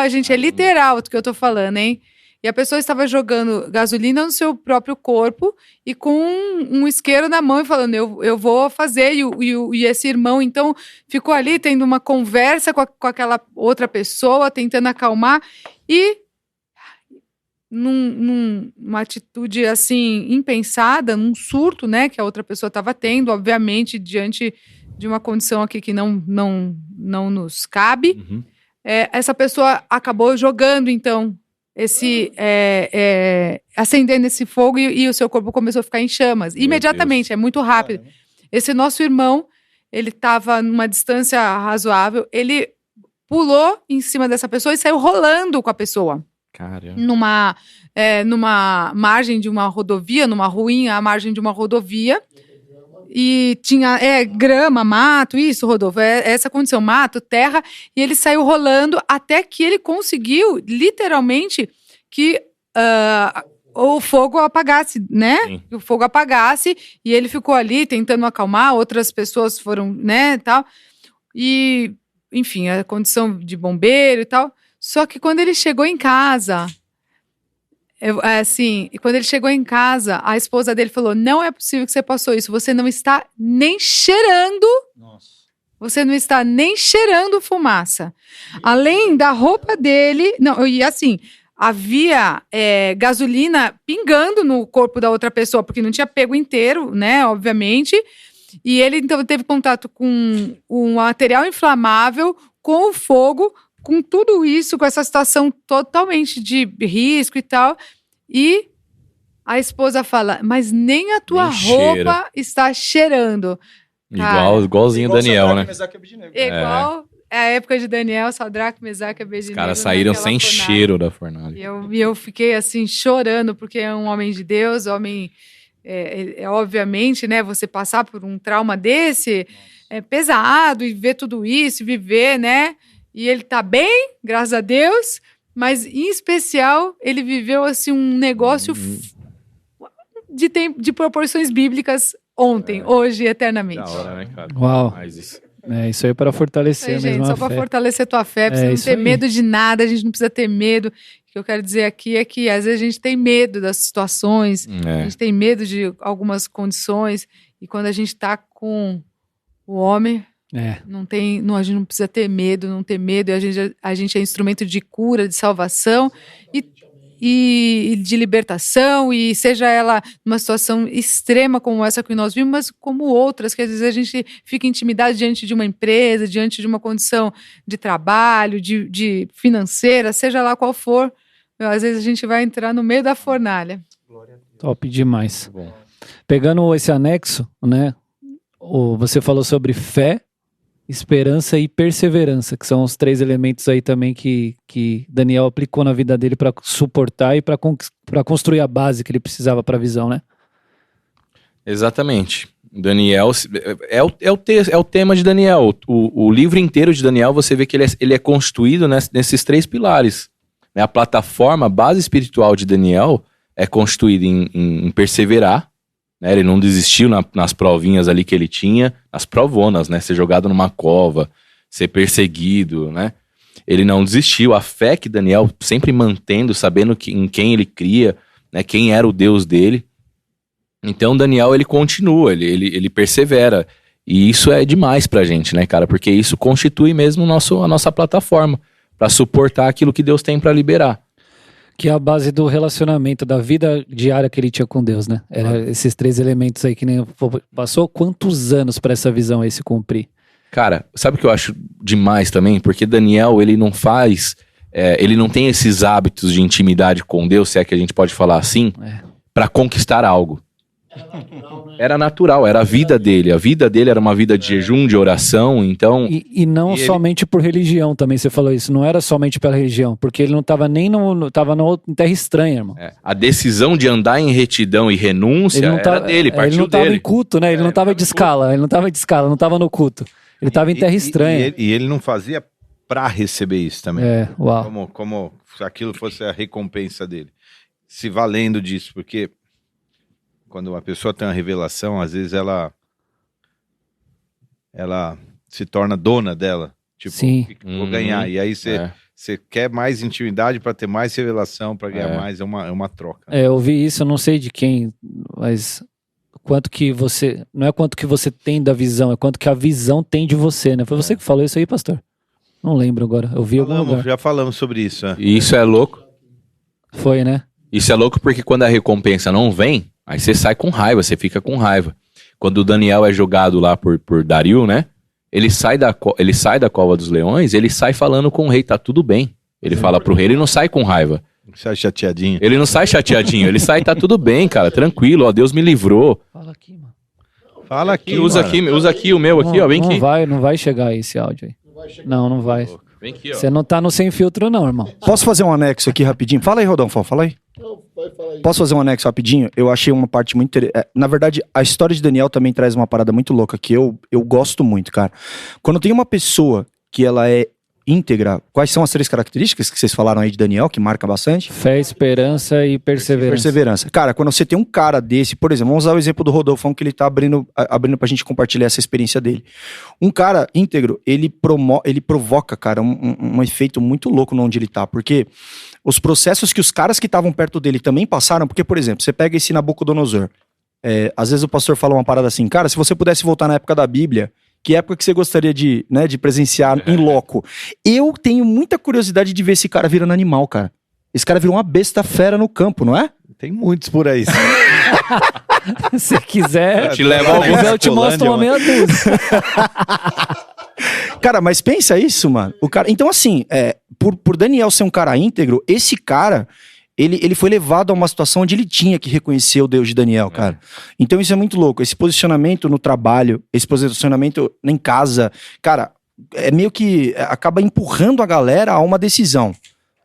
Gente, é literal o que eu tô falando, hein? E a pessoa estava jogando gasolina no seu próprio corpo e com um isqueiro na mão e falando, eu vou fazer. E esse irmão, então, ficou ali tendo uma conversa com aquela outra pessoa, tentando acalmar. E, numa atitude, assim, impensada, num surto, né, que a outra pessoa estava tendo, obviamente, diante de uma condição aqui que não nos cabe, essa pessoa acabou jogando, então, acendendo esse fogo e o seu corpo começou a ficar em chamas. Imediatamente, é muito rápido. Esse nosso irmão, ele estava numa distância razoável, ele pulou em cima dessa pessoa e saiu rolando com a pessoa. Caramba. Numa margem de uma rodovia, numa ruinha à margem de uma rodovia. E tinha grama, mato, isso, Rodolfo, essa condição, mato, terra, e ele saiu rolando até que ele conseguiu, literalmente, que o fogo apagasse, né? Sim. O fogo apagasse, e ele ficou ali tentando acalmar, outras pessoas foram, né, tal, e, enfim, a condição de bombeiro e tal, só que quando ele chegou em casa... quando ele chegou em casa, a esposa dele falou, não é possível que você passou isso, você não está nem cheirando você não está nem cheirando fumaça. Além da roupa dele... Não, e assim, havia gasolina pingando no corpo da outra pessoa, porque não tinha pego inteiro, né, obviamente. E ele, então, teve contato com um material inflamável, com o fogo, com tudo isso, com essa situação totalmente de risco e tal. E a esposa fala, mas nem a tua roupa está cheirando. Igualzinho Daniel, né? Igual a época de Daniel, Sadraque, Mesaque e Abednego. Os caras saíram sem cheiro da fornalha. E eu fiquei assim, chorando, porque é um homem de Deus, obviamente, né, você passar por um trauma desse é pesado, e ver tudo isso, viver, né? E ele tá bem, graças a Deus, mas em especial, ele viveu assim um negócio de proporções bíblicas ontem, hoje e eternamente. Da hora, né, cara? Uau. Mas isso. Isso aí para fortalecer gente, mesmo só a para fé. fortalecer tua fé, pra você não ter medo de nada, a gente não precisa ter medo. O que eu quero dizer aqui é que às vezes a gente tem medo das situações, a gente tem medo de algumas condições, e quando a gente tá com o homem, a gente não precisa ter medo, não ter medo, e a gente é instrumento de cura, de salvação e de libertação, e seja ela numa situação extrema como essa que nós vimos, mas como outras, que às vezes a gente fica intimidado diante de uma empresa, diante de uma condição de trabalho, de financeira, seja lá qual for, às vezes a gente vai entrar no meio da fornalha. Top demais. Bom. Pegando esse anexo, né, você falou sobre fé, esperança e perseverança, que são os 3 elementos aí também que Daniel aplicou na vida dele para suportar e para construir a base que ele precisava para a visão, né? Exatamente. Daniel é o tema de Daniel. O livro inteiro de Daniel, você vê que ele é construído nesses 3 pilares. A plataforma, a base espiritual de Daniel é construída em perseverar. Ele não desistiu nas provinhas ali que ele tinha, as provonas, né? Ser jogado numa cova, ser perseguido, né? Ele não desistiu. A fé que Daniel sempre mantendo, sabendo em quem ele cria, né? Quem era o Deus dele. Então Daniel, ele continua, ele persevera. E isso é demais pra gente, né, cara? Porque isso constitui mesmo a nossa plataforma para suportar aquilo que Deus tem para liberar. Que é a base do relacionamento, da vida diária que ele tinha com Deus, né? Era esses 3 elementos aí que nem passou quantos anos para essa visão aí se cumprir? Cara, sabe o que eu acho demais também? Porque Daniel, ele não ele não tem esses hábitos de intimidade com Deus, se é que a gente pode falar assim, para conquistar algo. Era natural, era a vida dele. A vida dele era uma vida de jejum, de oração, então... E não somente por religião também, você falou isso. Não era somente pela religião, porque ele não estava nem tava em terra estranha, irmão. A decisão de andar em retidão e renúncia era dele, partiu dele. Ele não estava em culto, né? Ele não estava de escala, ele não estava no culto. Ele estava em terra estranha. E ele não fazia para receber isso também. Uau. Como se aquilo fosse a recompensa dele. Se valendo disso, porque... Quando uma pessoa tem uma revelação, às vezes ela se torna dona dela. Tipo, sim. Vou ganhar. E aí você quer mais intimidade para ter mais revelação, para ganhar mais. É uma troca. Eu ouvi isso, eu não sei de quem, mas quanto que você... Não é quanto que você tem da visão, é quanto que a visão tem de você, né? Foi você que falou isso aí, pastor? Não lembro agora. Eu vi algum lugar. Já falamos sobre isso. E isso é louco. Foi, né? Isso é louco porque quando a recompensa não vem... Aí você sai com raiva, você fica com raiva. Quando o Daniel é jogado lá por Dario, né? Ele sai da cova dos leões, ele sai falando com o rei, tá tudo bem. Ele fala pro rei, ele não sai com raiva. Sai chateadinho. Ele não sai chateadinho, ele sai, tá tudo bem, cara, tranquilo, ó, Deus me livrou. Fala aqui, mano. Fala aqui, usa aqui o meu aqui, ó, vem aqui. Não vai chegar esse áudio aí. Não vai. Vem aqui, ó. Você não tá no sem filtro não, irmão. Posso fazer um anexo aqui rapidinho? Fala aí, Rodolfo, fala aí. Posso fazer um anexo rapidinho? Eu achei uma parte muito interessante. Na verdade, a história de Daniel também traz uma parada muito louca que eu gosto muito, cara. Quando tem uma pessoa que ela é íntegra, quais são as 3 características que vocês falaram aí de Daniel, que marca bastante? Fé, esperança e perseverança. Cara, quando você tem um cara desse, por exemplo, vamos usar o exemplo do Rodolfo, que ele tá abrindo pra gente compartilhar essa experiência dele. Um cara íntegro, ele provoca, cara, um efeito muito louco onde ele tá, porque os processos que os caras que estavam perto dele também passaram, porque, por exemplo, você pega esse Nabucodonosor, às vezes o pastor fala uma parada assim, cara, se você pudesse voltar na época da Bíblia Que época que você gostaria de, né, de presenciar em loco? Eu tenho muita curiosidade de ver esse cara virando animal, cara. Esse cara virou uma besta fera no campo, não é? Tem muitos por aí. Se quiser, Eu te levo alguns. eu te mostro uma meia dúzia. Cara, mas pensa isso, mano. O cara, então, assim, por Daniel ser um cara íntegro, esse cara, ele foi levado a uma situação onde ele tinha que reconhecer o Deus de Daniel, cara. Então isso é muito louco. Esse posicionamento no trabalho, esse posicionamento em casa, cara, é meio que acaba empurrando a galera a uma decisão.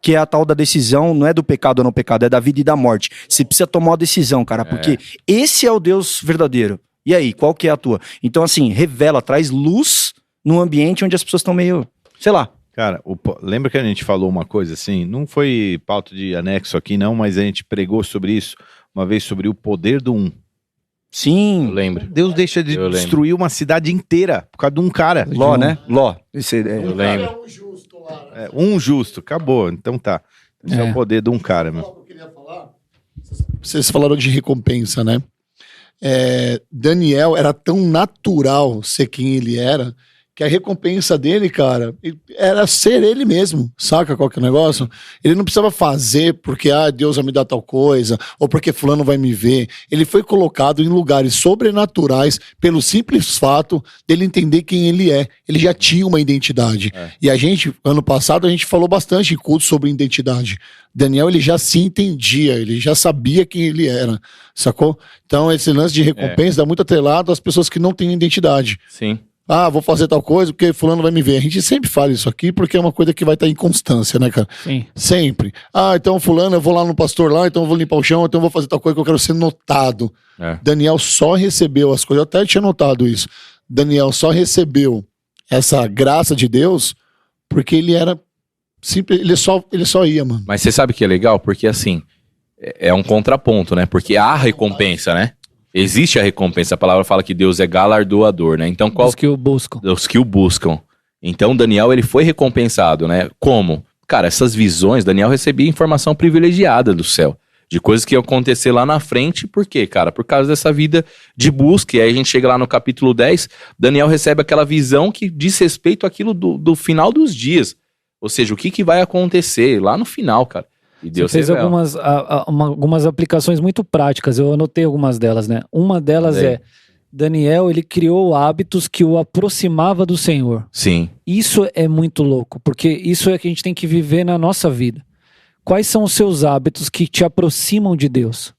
Que é a tal da decisão, não é do pecado ou não pecado, é da vida e da morte. Você precisa tomar uma decisão, cara, porque esse é o Deus verdadeiro. E aí, qual que é a tua? Então, assim, revela, traz luz num ambiente onde as pessoas estão meio, sei lá. Cara, lembra que a gente falou uma coisa assim? Não foi pauta de anexo aqui, não, mas a gente pregou sobre isso uma vez, sobre o poder do um. Sim. Eu lembro. Deus deixa de destruir uma cidade inteira por causa de um cara. Ló, né? Ló. Eu lembro. Um justo, acabou. Então tá. Esse é o poder de um cara, meu. Eu queria falar. Vocês falaram de recompensa, né? Daniel era tão natural ser quem ele era, que a recompensa dele, cara, era ser ele mesmo, saca qual que é o negócio? Ele não precisava fazer porque, Deus vai me dar tal coisa, ou porque fulano vai me ver. Ele foi colocado em lugares sobrenaturais pelo simples fato dele entender quem ele é. Ele já tinha uma identidade. E a gente, ano passado, a gente falou bastante em culto sobre identidade. Daniel, ele já se entendia, ele já sabia quem ele era, sacou? Então, esse lance de recompensa dá muito atrelado às pessoas que não têm identidade. Sim. Vou fazer tal coisa porque fulano vai me ver. A gente sempre fala isso aqui porque é uma coisa que vai estar em constância, né, cara? Sim. Sempre. Então fulano, eu vou lá no pastor lá, então eu vou limpar o chão, então eu vou fazer tal coisa que eu quero ser notado. Daniel só recebeu as coisas, eu até tinha notado isso. Daniel só recebeu essa graça de Deus porque ele era simples, ele só ia, mano. Mas você sabe que é legal? Porque assim, é um contraponto, né? Porque há recompensa, né? Existe a recompensa. A palavra fala que Deus é galardoador, né? Então qual... Os que o buscam. Os que o buscam. Então Daniel, ele foi recompensado, né? Como? Cara, essas visões, Daniel recebia informação privilegiada do céu. De coisas que iam acontecer lá na frente. Por quê, cara? Por causa dessa vida de busca. E aí a gente chega lá no capítulo 10, Daniel recebe aquela visão que diz respeito àquilo do final dos dias. Ou seja, o que vai acontecer lá no final, cara. E Deus você fez algumas aplicações muito práticas, eu anotei algumas delas, né? Uma delas Daniel, ele criou hábitos que o aproximava do Senhor. Sim. Isso é muito louco, porque isso é que a gente tem que viver na nossa vida. Quais são os seus hábitos que te aproximam de Deus?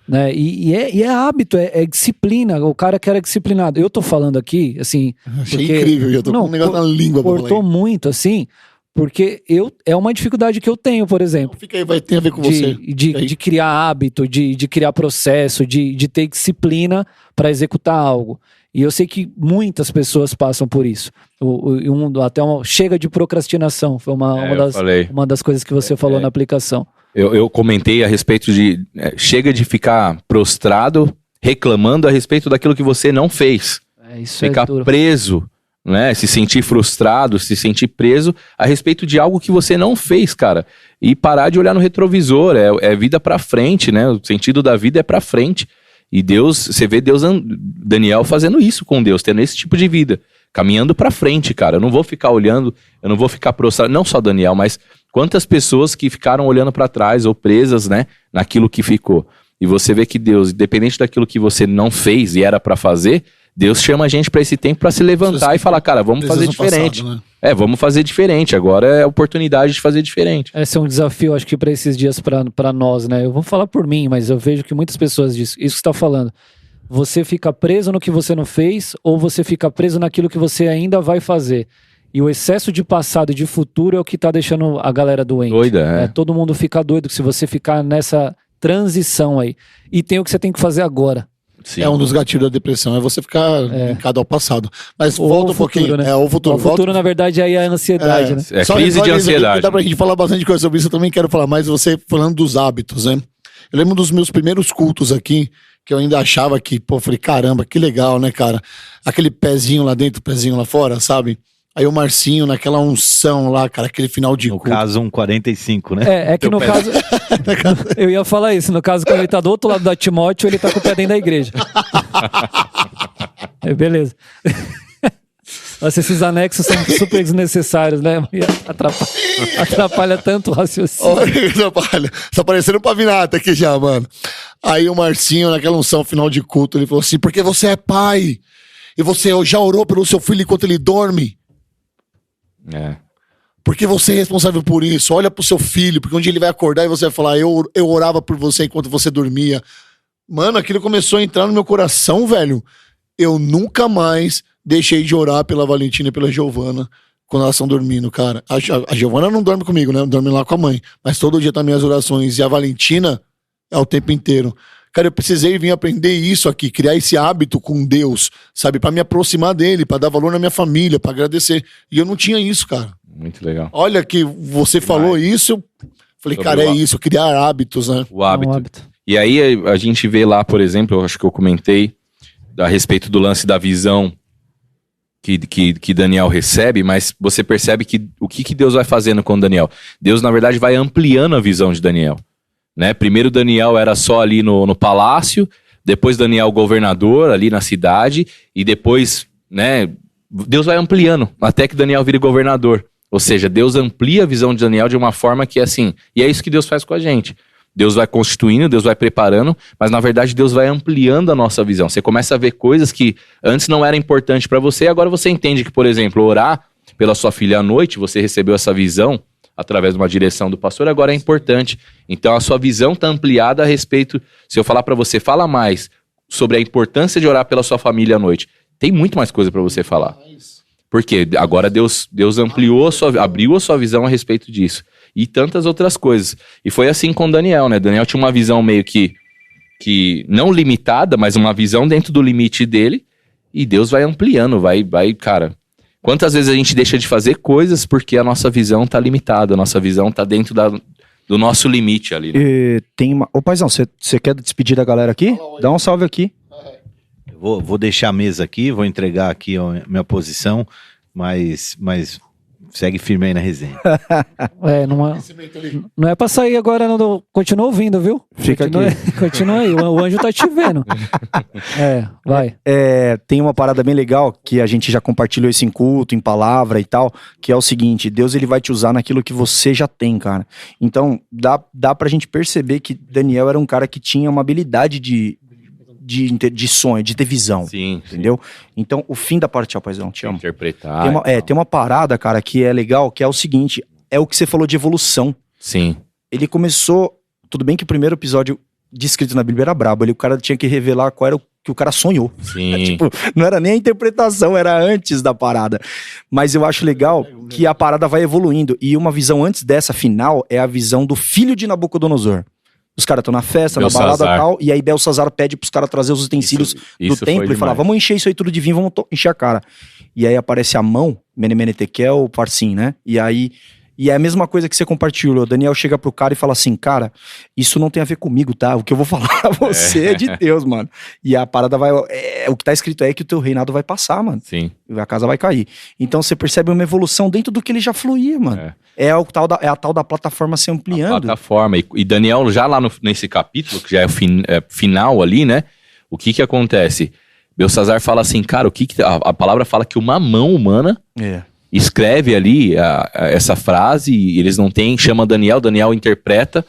Né? E é hábito, é disciplina, o cara que era disciplinado. Eu tô falando aqui, assim... Achei incrível, eu tô com um negócio na língua. Cortou muito, assim... Porque é uma dificuldade que eu tenho, por exemplo. Fica aí, tem a ver com você. De criar hábito, de criar processo, de ter disciplina para executar algo. E eu sei que muitas pessoas passam por isso. Chega de procrastinação, foi uma das coisas que você falou na aplicação. Eu comentei a respeito de... chega de ficar prostrado, reclamando a respeito daquilo que você não fez. Ficar preso... Né? Se sentir frustrado, se sentir preso a respeito de algo que você não fez, cara. E parar de olhar no retrovisor, é vida pra frente, né? O sentido da vida é pra frente. E Deus, você vê Daniel fazendo isso com Deus, tendo esse tipo de vida, caminhando pra frente, cara. Eu não vou ficar olhando, eu não vou ficar prostrado, não só Daniel, mas quantas pessoas que ficaram olhando pra trás ou presas, né, naquilo que ficou. E você vê que Deus, independente daquilo que você não fez e era pra fazer, Deus chama a gente pra esse tempo pra se levantar e falar, cara, vamos fazer diferente. Passado, né? Vamos fazer diferente. Agora é a oportunidade de fazer diferente. Esse é um desafio, acho que pra esses dias pra nós, né? Eu vou falar por mim, mas eu vejo que muitas pessoas dizem, isso que você tá falando. Você fica preso no que você não fez ou você fica preso naquilo que você ainda vai fazer. E o excesso de passado e de futuro é o que tá deixando a galera doente. Doida, Todo mundo fica doido se você ficar nessa transição aí. E tem o que você tem que fazer agora. Sim. É um dos gatilhos da depressão, é você ficar linkado ao passado. Mas volta um pouquinho, né? O futuro. O futuro, na verdade, aí é a ansiedade, né? É crise de ansiedade. Dá pra gente falar bastante coisa sobre isso, eu também quero falar mais você falando dos hábitos, né? Eu lembro dos meus primeiros cultos aqui, que eu ainda achava que, falei, caramba, que legal, né, cara? Aquele pezinho lá dentro, pezinho lá fora, sabe? Aí o Marcinho, naquela unção lá, cara, aquele final de culto. No caso, 1,45, né? É que no caso... eu ia falar isso. No caso, quando ele tá do outro lado da Timóteo, ele tá com o pé dentro da igreja. Beleza. Nossa, esses anexos são super desnecessários, né? Atrapalha tanto o raciocínio. Olha, atrapalha. Tá parecendo Pavinato aqui já, mano. Aí o Marcinho, naquela unção final de culto, ele falou assim, porque você é pai, e você já orou pelo seu filho enquanto ele dorme. Porque você é responsável por isso. Olha pro seu filho, porque um dia ele vai acordar e você vai falar, eu orava por você enquanto você dormia. Mano, aquilo começou a entrar no meu coração, velho. Eu nunca mais deixei de orar pela Valentina e pela Giovana quando elas estão dormindo, cara. A Giovana não dorme comigo, né? Dorme lá com a mãe. Mas todo dia tá minhas orações. E a Valentina é o tempo inteiro. Cara, eu precisei vir aprender isso aqui, criar esse hábito com Deus, sabe? Pra me aproximar dele, pra dar valor na minha família, pra agradecer. E eu não tinha isso, cara. Muito legal. Olha que você falou isso, eu falei, cara, é isso, criar hábitos, né? O hábito. E aí a gente vê lá, por exemplo, eu acho que eu comentei a respeito do lance da visão que Daniel recebe, mas você percebe que o que Deus vai fazendo com Daniel? Deus, na verdade, vai ampliando a visão de Daniel. Né? Primeiro Daniel era só ali no palácio, depois Daniel governador ali na cidade, e depois, né, Deus vai ampliando, até que Daniel vire governador. Ou seja, Deus amplia a visão de Daniel de uma forma que é assim, e é isso que Deus faz com a gente. Deus vai constituindo, Deus vai preparando, mas na verdade Deus vai ampliando a nossa visão. Você começa a ver coisas que antes não era importante para você, agora você entende que, por exemplo, orar pela sua filha à noite, você recebeu essa visão através de uma direção do pastor, agora é importante. Então a sua visão está ampliada a respeito, se eu falar para você, fala mais sobre a importância de orar pela sua família à noite, tem muito mais coisa para você falar. Porque agora Deus ampliou, abriu a sua visão a respeito disso. E tantas outras coisas. E foi assim com Daniel, né? Daniel tinha uma visão meio que não limitada, mas uma visão dentro do limite dele. E Deus vai ampliando, vai, cara. Quantas vezes a gente deixa de fazer coisas porque a nossa visão tá limitada, a nossa visão tá dentro do nosso limite ali. Né? Ô paizão, você quer despedir da galera aqui? Dá um salve aqui. Vou deixar a mesa aqui, vou entregar aqui a minha posição, mas segue firme aí na resenha. Não é pra sair agora, não. Continua ouvindo, viu? Continua aí, o anjo tá te vendo. Vai. Tem uma parada bem legal, que a gente já compartilhou isso em culto, em palavra e tal, que é o seguinte, Deus ele vai te usar naquilo que você já tem, cara. Então, dá pra gente perceber que Daniel era um cara que tinha uma habilidade de sonho, de ter visão. Sim. Entendeu? Então, o fim da parte, paizão, te amo. Interpretar. Tem uma parada, cara, que é legal, que é o seguinte, é o que você falou de evolução. Sim. Ele começou, tudo bem que o primeiro episódio descrito na Bíblia era brabo, o cara tinha que revelar qual era o que o cara sonhou. Sim. Não era nem a interpretação, era antes da parada. Mas eu acho legal que a parada vai evoluindo, e uma visão antes dessa final é a visão do filho de Nabucodonosor. Os caras estão na festa, na balada e tal, e aí Belsazar pede pros caras trazer os utensílios do templo e falar, vamos encher isso aí tudo de vinho, vamos encher a cara. E aí aparece a mão, Mene Tekel, Parsim, né? E é a mesma coisa que você compartilhou. Daniel chega pro cara e fala assim, cara, isso não tem a ver comigo, tá? O que eu vou falar a você é de Deus, mano. E a parada vai... o que tá escrito é que o teu reinado vai passar, mano. Sim. E a casa vai cair. Então você percebe uma evolução dentro do que ele já fluía, mano. É a tal da plataforma se ampliando. A plataforma. E Daniel, já lá nesse capítulo, que já é o final ali, né? O que acontece? Belsazar fala assim, cara, a palavra fala que uma mão humana... escreve ali essa frase, e eles não têm, chama Daniel interpreta,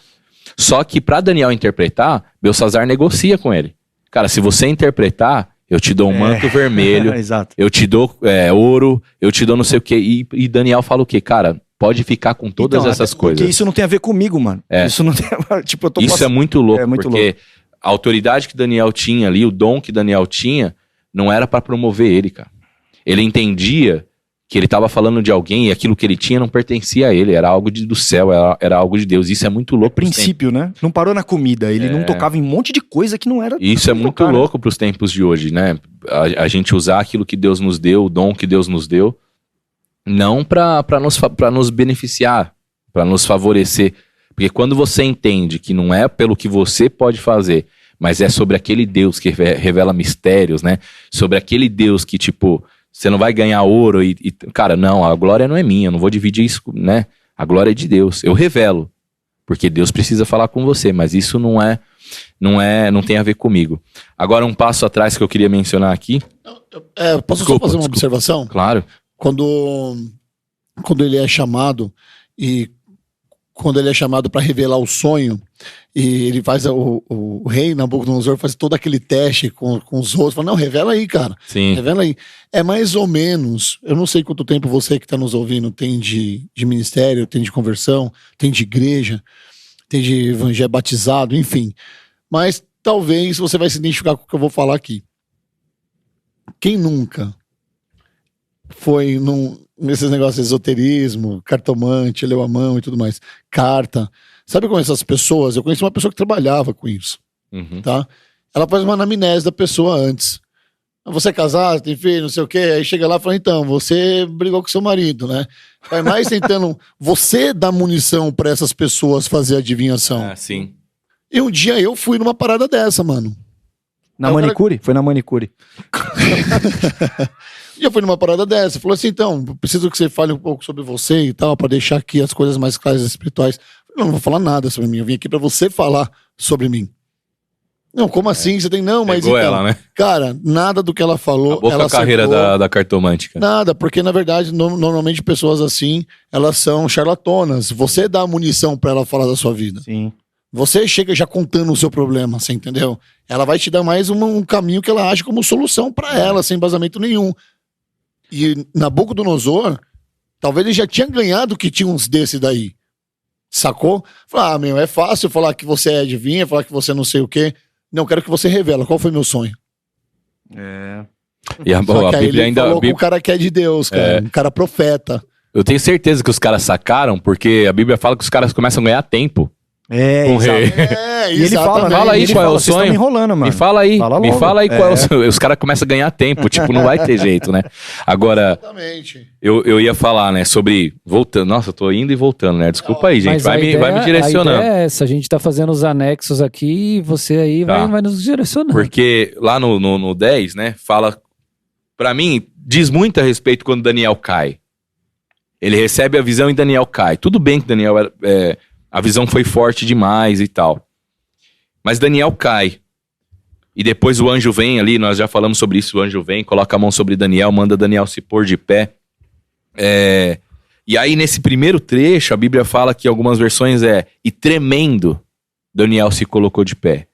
só que pra Daniel interpretar, Belsazar negocia com ele. Cara, se você interpretar, eu te dou um manto vermelho, Exato. Eu te dou ouro, eu te dou não sei o quê, e Daniel fala o quê? Cara, pode ficar com todas essas coisas. Porque isso não tem a ver comigo, mano. Isso não tem, tipo, isso é muito louco, porque a autoridade que Daniel tinha ali, o dom que Daniel tinha, não era pra promover ele, cara. Ele entendia que ele estava falando de alguém e aquilo que ele tinha não pertencia a ele, era algo do céu, era algo de Deus. Isso é muito louco. Princípio, né? Não parou na comida, ele não tocava em um monte de coisa que não era... Isso é muito louco para os tempos de hoje, né? A gente usar aquilo que Deus nos deu, o dom que Deus nos deu, não para nos beneficiar, para nos favorecer. Porque quando você entende que não é pelo que você pode fazer, mas é sobre aquele Deus que revela mistérios, né? Sobre aquele Deus que, tipo... Você não vai ganhar ouro cara, não, a glória não é minha, eu não vou dividir isso, né? A glória é de Deus. Eu revelo, Porque Deus precisa falar com você, mas isso não tem a ver comigo. Agora, um passo atrás que eu queria mencionar aqui. Posso só fazer uma observação? Claro. Quando ele é chamado para revelar o sonho, e ele faz o rei Nabucodonosor faz todo aquele teste com os outros, fala, não, revela aí, cara. Sim. Revela aí. É mais ou menos, eu não sei quanto tempo você que está nos ouvindo tem de ministério, tem de conversão, tem de igreja, tem de evangelho batizado, enfim. Mas talvez você vai se identificar com o que eu vou falar aqui. Quem nunca foi nesses negócios de esoterismo, cartomante, leu a mão e tudo mais, carta. Sabe como essas pessoas? Eu conheci uma pessoa que trabalhava com isso, tá? Ela faz uma anamnese da pessoa antes. Você é casado, tem filho, não sei o quê. Aí chega lá e fala, então, você brigou com seu marido, né? Vai mais tentando você dar munição pra essas pessoas fazer adivinhação. Ah, sim. E um dia eu fui numa parada dessa, mano. Na manicure? Foi na manicure. E eu fui numa parada dessa, falou assim, então, preciso que você fale um pouco sobre você e tal, pra deixar aqui as coisas mais claras e espirituais. Eu não vou falar nada sobre mim, eu vim aqui pra você falar sobre mim. Não, como assim? Você tem, não, mas Pegou então, ela, né? cara, nada do que ela falou, Acabou ela com a carreira acertou. da cartomante, cara. Nada, porque na verdade, normalmente pessoas assim, elas são charlatonas. Você dá munição pra ela falar da sua vida. Sim. Você chega já contando o seu problema, você entendeu? Ela vai te dar mais um caminho que ela acha como solução pra ela, sem embasamento nenhum. E Nabucodonosor, talvez ele já tinha ganhado que tinha uns desse daí. Sacou? Falar, meu, é fácil falar que você é adivinha, falar que você não sei o quê. Não, quero que você revela. Qual foi meu sonho? E a Aí Bíblia ele ainda. falou com o cara que é de Deus, cara. Um cara profeta. Eu tenho certeza que os caras sacaram, porque a Bíblia fala que os caras começam a ganhar tempo. É, Com o rei. É, E ele fala, Fala aí ele qual é o "Vocês estão sonho. me enrolando, mano. Me fala aí, Fala me logo." fala aí qual é o sonho. Os caras começam a ganhar tempo, tipo, não vai ter jeito, né? Agora, Exatamente. eu ia falar, né, sobre. Voltando. Nossa, eu tô indo e voltando, né? Desculpa aí, gente. Mas Vai me direcionando. A ideia é essa, a gente tá fazendo os anexos aqui e você aí Tá. vai nos direcionando. Porque lá no 10, né, fala. Pra mim, diz muito a respeito quando Daniel cai. Ele recebe a visão e Daniel cai. Tudo bem que Daniel a visão foi forte demais e tal. Mas Daniel cai. E depois o anjo vem ali, nós já falamos sobre isso, o anjo vem, coloca a mão sobre Daniel, manda Daniel se pôr de pé. E aí nesse primeiro trecho, a Bíblia fala que algumas versões e tremendo, Daniel se colocou de pé.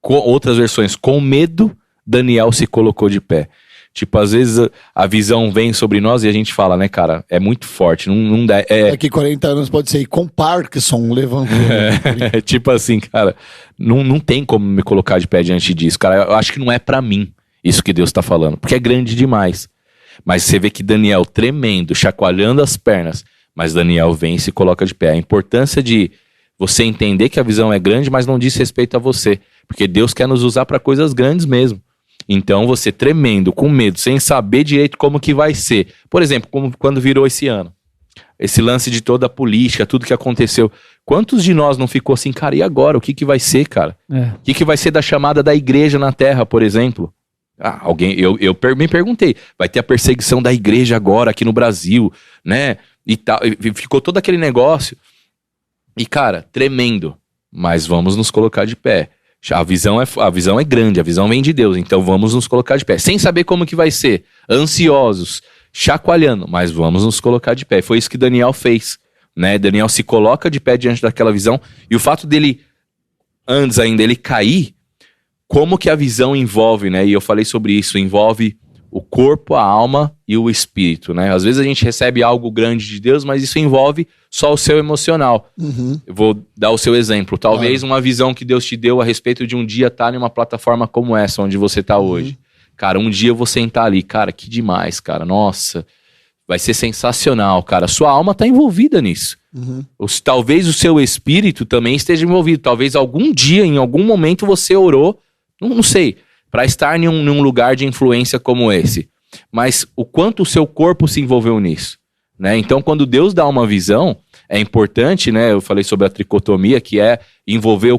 Outras versões, com medo, Daniel se colocou de pé. Tipo, às vezes a visão vem sobre nós e a gente fala, né, cara, é muito forte, não dá. Daqui 40 anos pode ser com Parkinson levantando. Tipo assim, cara, não tem como me colocar de pé diante disso, cara. Eu acho que não é pra mim isso que Deus tá falando, porque é grande demais. Mas você vê que Daniel tremendo, chacoalhando as pernas, mas Daniel vem e se coloca de pé. A importância de você entender que a visão é grande, mas não diz respeito a você, porque Deus quer nos usar pra coisas grandes mesmo. Então você tremendo, com medo, sem saber direito como que vai ser. Por exemplo, como quando virou esse ano. Esse lance de toda a política, tudo que aconteceu. Quantos de nós não ficou assim, cara, e agora? O que que vai ser, cara? O que que vai ser da chamada da igreja na terra, por exemplo? Eu me perguntei, vai ter a perseguição da igreja agora aqui no Brasil, né? E tal, e ficou todo aquele negócio. E cara, tremendo. Mas vamos nos colocar de pé. A visão é grande, a visão vem de Deus, então vamos nos colocar de pé. Sem saber como que vai ser, ansiosos, chacoalhando, mas vamos nos colocar de pé. Foi isso que Daniel fez, né? Daniel se coloca de pé diante daquela visão, e o fato dele, antes ainda, ele cair, como que a visão envolve, né? E eu falei sobre isso, envolve o corpo, a alma e o espírito, né? Às vezes a gente recebe algo grande de Deus, mas isso envolve só o seu emocional. Eu vou dar o seu exemplo. Talvez uma visão que Deus te deu a respeito de um dia estar em uma plataforma como essa, onde você está hoje. Cara, um dia eu vou sentar ali. Cara, que demais, cara. Nossa, vai ser sensacional, cara. Sua alma está envolvida nisso. Talvez o seu espírito também esteja envolvido. Talvez algum dia, em algum momento, você orou, não sei, para estar num lugar de influência como esse. Mas o quanto o seu corpo se envolveu nisso, né? Então, quando Deus dá uma visão, é importante, né? Eu falei sobre a tricotomia, que é envolver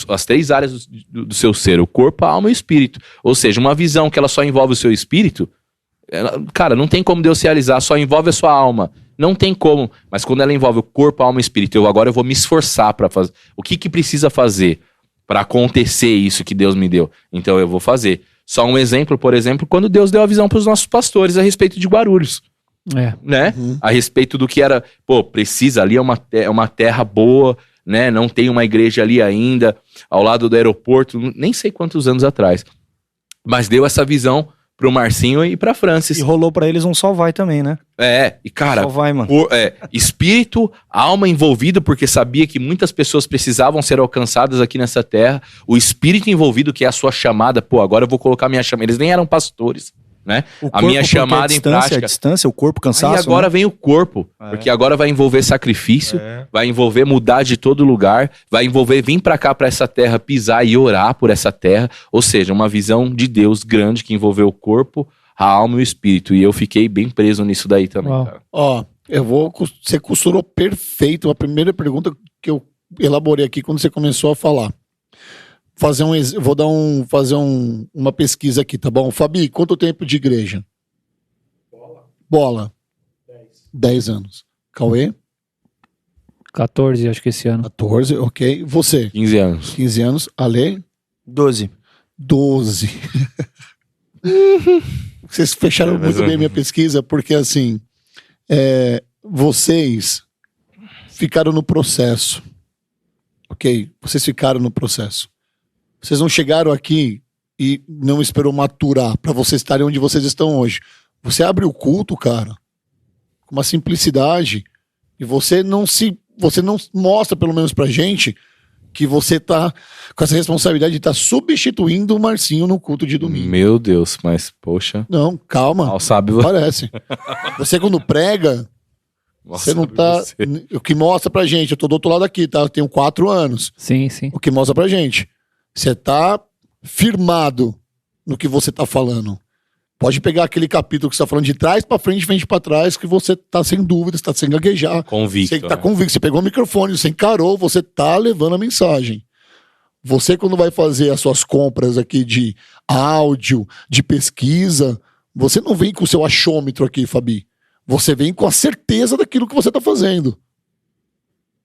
as três áreas do seu ser, o corpo, a alma e o espírito. Ou seja, uma visão que ela só envolve o seu espírito, cara, não tem como Deus realizar, só envolve a sua alma. Não tem como. Mas quando ela envolve o corpo, alma e espírito, agora eu vou me esforçar para fazer. O que precisa fazer para acontecer isso que Deus me deu? Então eu vou fazer. Só um exemplo, por exemplo, quando Deus deu a visão para os nossos pastores a respeito de Guarulhos. Né? A respeito do que era, precisa ali, é uma terra boa, né? Não tem uma igreja ali ainda, ao lado do aeroporto, nem sei quantos anos atrás. Mas deu essa visão pro Marcinho e pra Francis. E rolou pra eles um só vai também, né? E cara, só vai, mano. Espírito, alma envolvido, porque sabia que muitas pessoas precisavam ser alcançadas aqui nessa terra. O espírito envolvido, que é a sua chamada. Agora eu vou colocar minha chamada. Eles nem eram pastores, né? A minha chamada em prática. A distância, o corpo, cansaço. E agora vem o corpo, porque agora vai envolver sacrifício, vai envolver mudar de todo lugar, vai envolver vir pra cá, pra essa terra, pisar e orar por essa terra. Ou seja, uma visão de Deus grande que envolveu o corpo, a alma e o espírito. E eu fiquei bem preso nisso daí também, cara. Você costurou perfeito a primeira pergunta que eu elaborei aqui quando você começou a falar. Fazer uma pesquisa aqui, tá bom? Fabi, quanto tempo de igreja? Bola. 10 anos. Cauê? 14, acho que esse ano. 14, ok. Você? 15 anos. 15 anos. Ale? 12. Vocês fecharam muito bem minha pesquisa, porque assim, vocês ficaram no processo. Ok? Vocês ficaram no processo. Vocês não chegaram aqui e não esperou maturar para vocês estarem onde vocês estão hoje. Você abre o culto, cara, com uma simplicidade, e você não mostra, pelo menos pra gente, que você tá com essa responsabilidade de estar substituindo o Marcinho no culto de domingo. Meu Deus, mas poxa. Não, calma. Mal sabe Parece. Você quando prega, você não tá... O que mostra pra gente, eu tô do outro lado aqui, tá? Eu tenho 4 anos. Sim. O que mostra pra gente. Você tá firmado no que você tá falando. Pode pegar aquele capítulo que você tá falando de trás pra frente, frente pra trás, que você tá sem dúvidas, tá sem gaguejar. Convicto. Você tá convicto, você pegou o microfone, você encarou, você tá levando a mensagem. Você, quando vai fazer as suas compras aqui de áudio, de pesquisa, você não vem com o seu achômetro aqui, Fabi. Você vem com a certeza daquilo que você tá fazendo.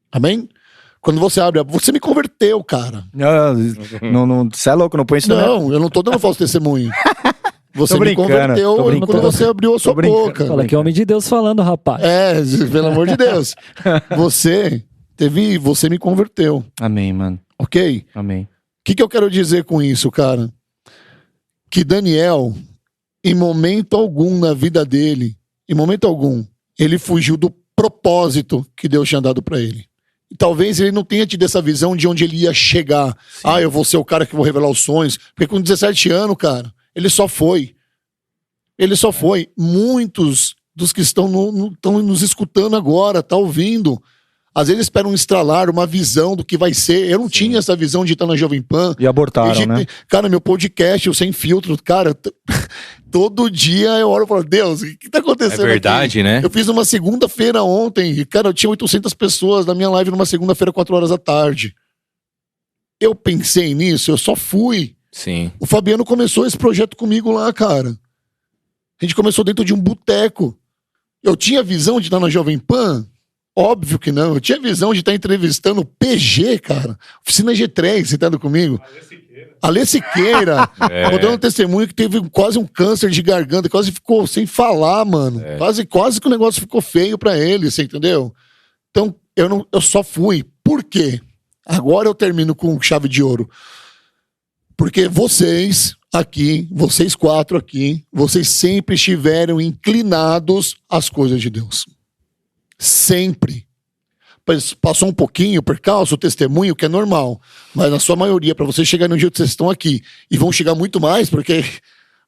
Amém? Quando você abre, você me converteu, cara. Não, você é louco, não põe isso não. Eu não tô dando falso testemunho. Você me converteu quando você abriu a sua boca. Fala que é homem de Deus falando, rapaz. Pelo amor de Deus. Você me converteu. Amém, mano. Ok? Amém. O que eu quero dizer com isso, cara? Que Daniel, em momento algum na vida dele, ele fugiu do propósito que Deus tinha dado pra ele. E talvez ele não tenha tido essa visão de onde ele ia chegar. Sim. Eu vou ser o cara que vou revelar os sonhos. Porque com 17 anos, cara, ele só foi. Muitos dos que estão nos escutando agora, tá ouvindo. Às vezes esperam um estralar, uma visão do que vai ser. Eu não tinha essa visão de estar na Jovem Pan. E abortaram, né? Cara, meu podcast, o Sem Filtro, cara, todo dia eu oro e falo, Deus, o que tá acontecendo aqui? É verdade, né? Eu fiz uma segunda-feira ontem, e, cara, eu tinha 800 pessoas na minha live numa segunda-feira, 4 horas da tarde. Eu pensei nisso, eu só fui. Sim. O Fabiano começou esse projeto comigo lá, cara. A gente começou dentro de um boteco. Eu tinha visão de estar na Jovem Pan? Óbvio que não. Eu tinha visão de estar entrevistando o PG, cara. Oficina G3, você tá comigo? Alê Siqueira. Vou dar um testemunho que teve quase um câncer de garganta, quase ficou sem falar, mano. Quase que o negócio ficou feio pra ele, você entendeu? Então, eu só fui. Por quê? Agora eu termino com chave de ouro. Porque vocês aqui, vocês 4 aqui, vocês sempre estiveram inclinados às coisas de Deus. Sempre. Passou um pouquinho, percalço, o testemunho, que é normal. Mas na sua maioria, para vocês chegarem no dia que vocês estão aqui, e vão chegar muito mais, porque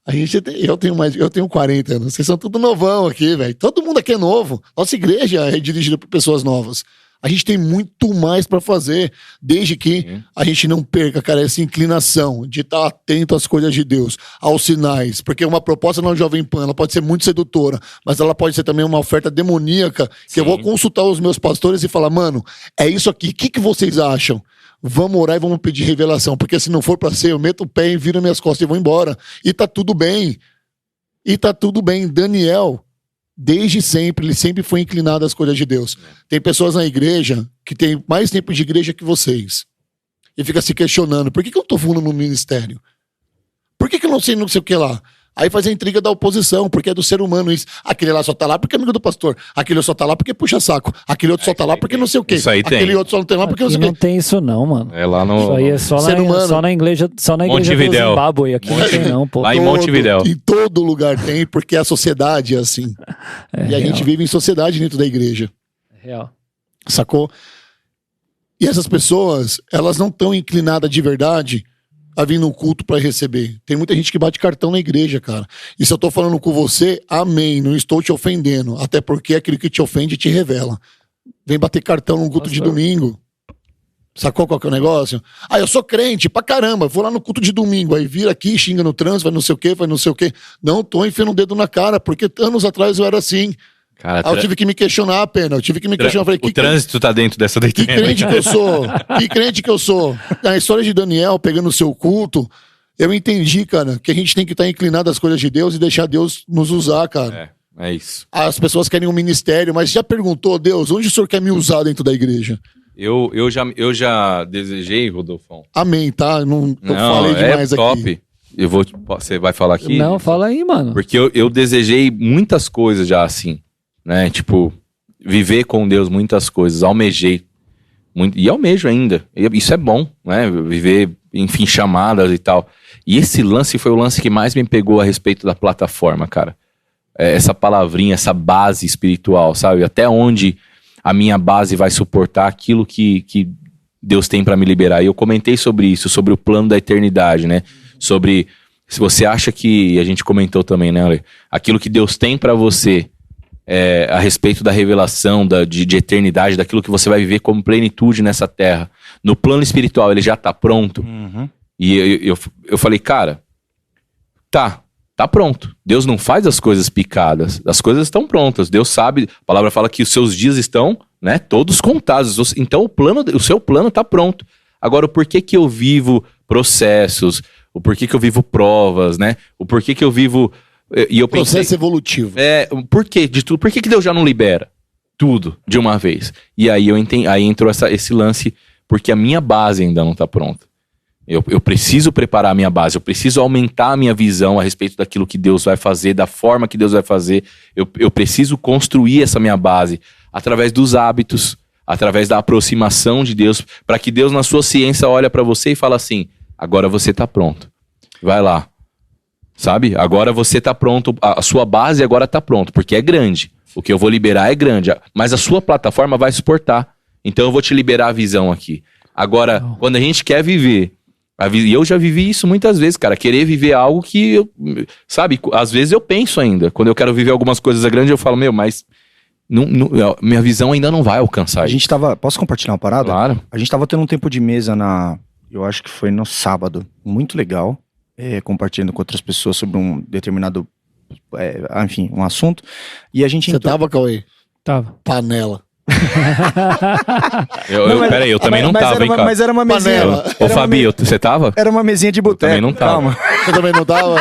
eu tenho 40 anos, vocês são tudo novão aqui, velho. Todo mundo aqui é novo. Nossa igreja é dirigida por pessoas novas. A gente tem muito mais para fazer, desde que a gente não perca, cara, essa inclinação de estar atento às coisas de Deus, aos sinais. Porque uma proposta na Jovem Pan, ela pode ser muito sedutora, mas ela pode ser também uma oferta demoníaca, que eu vou consultar os meus pastores e falar, mano, é isso aqui, o que vocês acham? Vamos orar e vamos pedir revelação, porque se não for para ser, eu meto o pé e viro minhas costas e vou embora. E tá tudo bem. Daniel Desde sempre, ele sempre foi inclinado às coisas de Deus. Tem pessoas na igreja que tem mais tempo de igreja que vocês. E fica se questionando, por que eu não tô voando no ministério? Por que eu não sei o que lá? Aí faz a intriga da oposição, porque é do ser humano isso. Aquele lá só tá lá porque é amigo do pastor. Aquele só tá lá porque puxa saco. Aquele outro só tá lá porque não sei o quê. Isso aí Aquele tem. outro só não tem lá porque não sei o quê. Não tem isso não, mano. É lá no... Isso aí é só na igreja do Montevidéu. Zimbábue. Aqui não tem não, pô. Lá em Montevidéu. Em todo lugar tem, porque a sociedade é assim. E a gente vive em sociedade dentro da igreja. Real. Sacou? E essas pessoas, elas não estão inclinadas de verdade a vir no culto para receber. Tem muita gente que bate cartão na igreja, cara. E se eu tô falando com você, amém, não estou te ofendendo. Até porque aquilo que te ofende te revela. Vem bater cartão no culto de domingo. Sacou qual que é o negócio? Eu sou crente pra caramba, vou lá no culto de domingo, aí vira aqui, xinga no trânsito, vai não sei o quê, vai não sei o quê. Não tô enfiando o dedo na cara, porque anos atrás eu era assim. Cara, eu tive que me questionar, pena. Eu tive que me questionar. Falei, o trânsito tá dentro dessa Que crente que eu sou? Que crente que eu sou? A história de Daniel pegando o seu culto, eu entendi, cara, que a gente tem que estar inclinado às coisas de Deus e deixar Deus nos usar, cara. É isso. As pessoas querem um ministério, mas já perguntou, Deus, onde o senhor quer me usar dentro da igreja? Eu já desejei, Rodolfão. Amém, tá? Não falei demais top. aqui. Você vai falar aqui? Não, fala aí, mano. Porque eu desejei muitas coisas já assim, né? Tipo, viver com Deus muitas coisas, almejei. Muito, e almejo ainda. Isso é bom, né? Viver, enfim, chamadas e tal. E esse lance foi o lance que mais me pegou a respeito da plataforma, cara. Essa palavrinha, essa base espiritual, sabe? Até onde a minha base vai suportar aquilo que Deus tem pra me liberar. E eu comentei sobre isso, sobre o plano da eternidade, né? Sobre, se você acha que, a gente comentou também, né, Ale? Aquilo que Deus tem pra você, a respeito da revelação, de eternidade, daquilo que você vai viver como plenitude nessa terra. No plano espiritual, ele já tá pronto. Uhum. E eu falei, cara, tá pronto. Deus não faz as coisas picadas. As coisas estão prontas. Deus sabe, a palavra fala que os seus dias estão, né, todos contados. Então o seu plano tá pronto. Agora, o porquê que eu vivo processos, o porquê que eu vivo provas, né? O porquê que eu vivo... E eu Processo pensei, evolutivo. por quê de tudo? Por que Deus já não libera tudo de uma vez? E aí aí entrou esse lance, porque a minha base ainda não tá pronta. Eu preciso preparar a minha base, eu preciso aumentar a minha visão a respeito daquilo que Deus vai fazer, da forma que Deus vai fazer. Eu preciso construir essa minha base através dos hábitos, através da aproximação de Deus, para que Deus, na sua ciência, olhe para você e fala assim, agora você tá pronto, vai lá. Sabe? Agora você tá pronto, a sua base agora tá pronto, porque é grande. O que eu vou liberar é grande, mas a sua plataforma vai suportar. Então eu vou te liberar a visão aqui. Agora, quando a gente quer viver, e eu já vivi isso muitas vezes, cara, querer viver algo que, sabe, às vezes eu penso ainda. Quando eu quero viver algumas coisas grandes, eu falo, mas minha visão ainda não vai alcançar. A gente tava, posso compartilhar uma parada? Claro. A gente tava tendo um tempo de mesa eu acho que foi no sábado, muito legal. Compartilhando com outras pessoas sobre um determinado, enfim, um assunto. E a gente... Você tava, Cauê? Tava. Panela. Peraí, eu também não tava, hein, cara. Mas era uma mesinha... Ô, Fabi, você tava? Era uma mesinha de boteco. Também não tava. Calma. Você também não tava?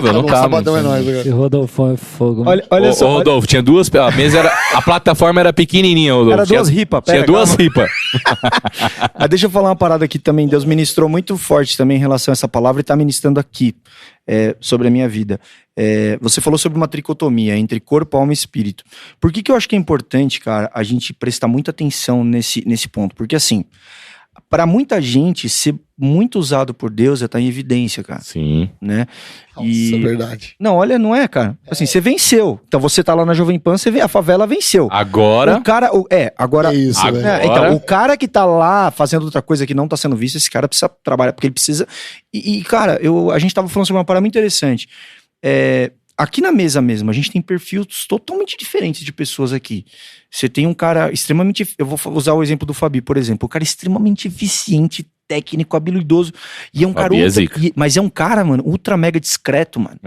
Eu não tava. Sabadão é nóis. Esse Rodolfo é fogo. Olha só. Rodolfo, tinha duas... A plataforma era pequenininha, Rodolfo. Era duas ripas. Tinha duas ripas. Mas deixa eu falar uma parada aqui também. Deus ministrou muito forte também em relação a essa palavra e tá ministrando aqui sobre a minha vida. Você falou sobre uma tricotomia entre corpo, alma e espírito. Por que eu acho que é importante, cara, a gente prestar muita atenção nesse ponto? Porque assim, para muita gente, ser muito usado por Deus tá em evidência, cara. Sim. Né? Nossa, é verdade. Não, olha, não é, cara. Assim, você venceu. Então você tá lá na Jovem Pan, você vê, a favela venceu. Agora... O cara... agora... É isso, velho. Então, o cara que tá lá fazendo outra coisa que não tá sendo visto, esse cara precisa trabalhar, porque ele precisa... Cara, a gente tava falando sobre uma parada muito interessante. Aqui na mesa mesmo, a gente tem perfis totalmente diferentes de pessoas aqui. Você tem um cara extremamente... Eu vou usar o exemplo do Fabi, por exemplo. O cara extremamente eficiente, técnico, habilidoso. E é um cara... Mas é um cara, mano, ultra mega discreto, mano.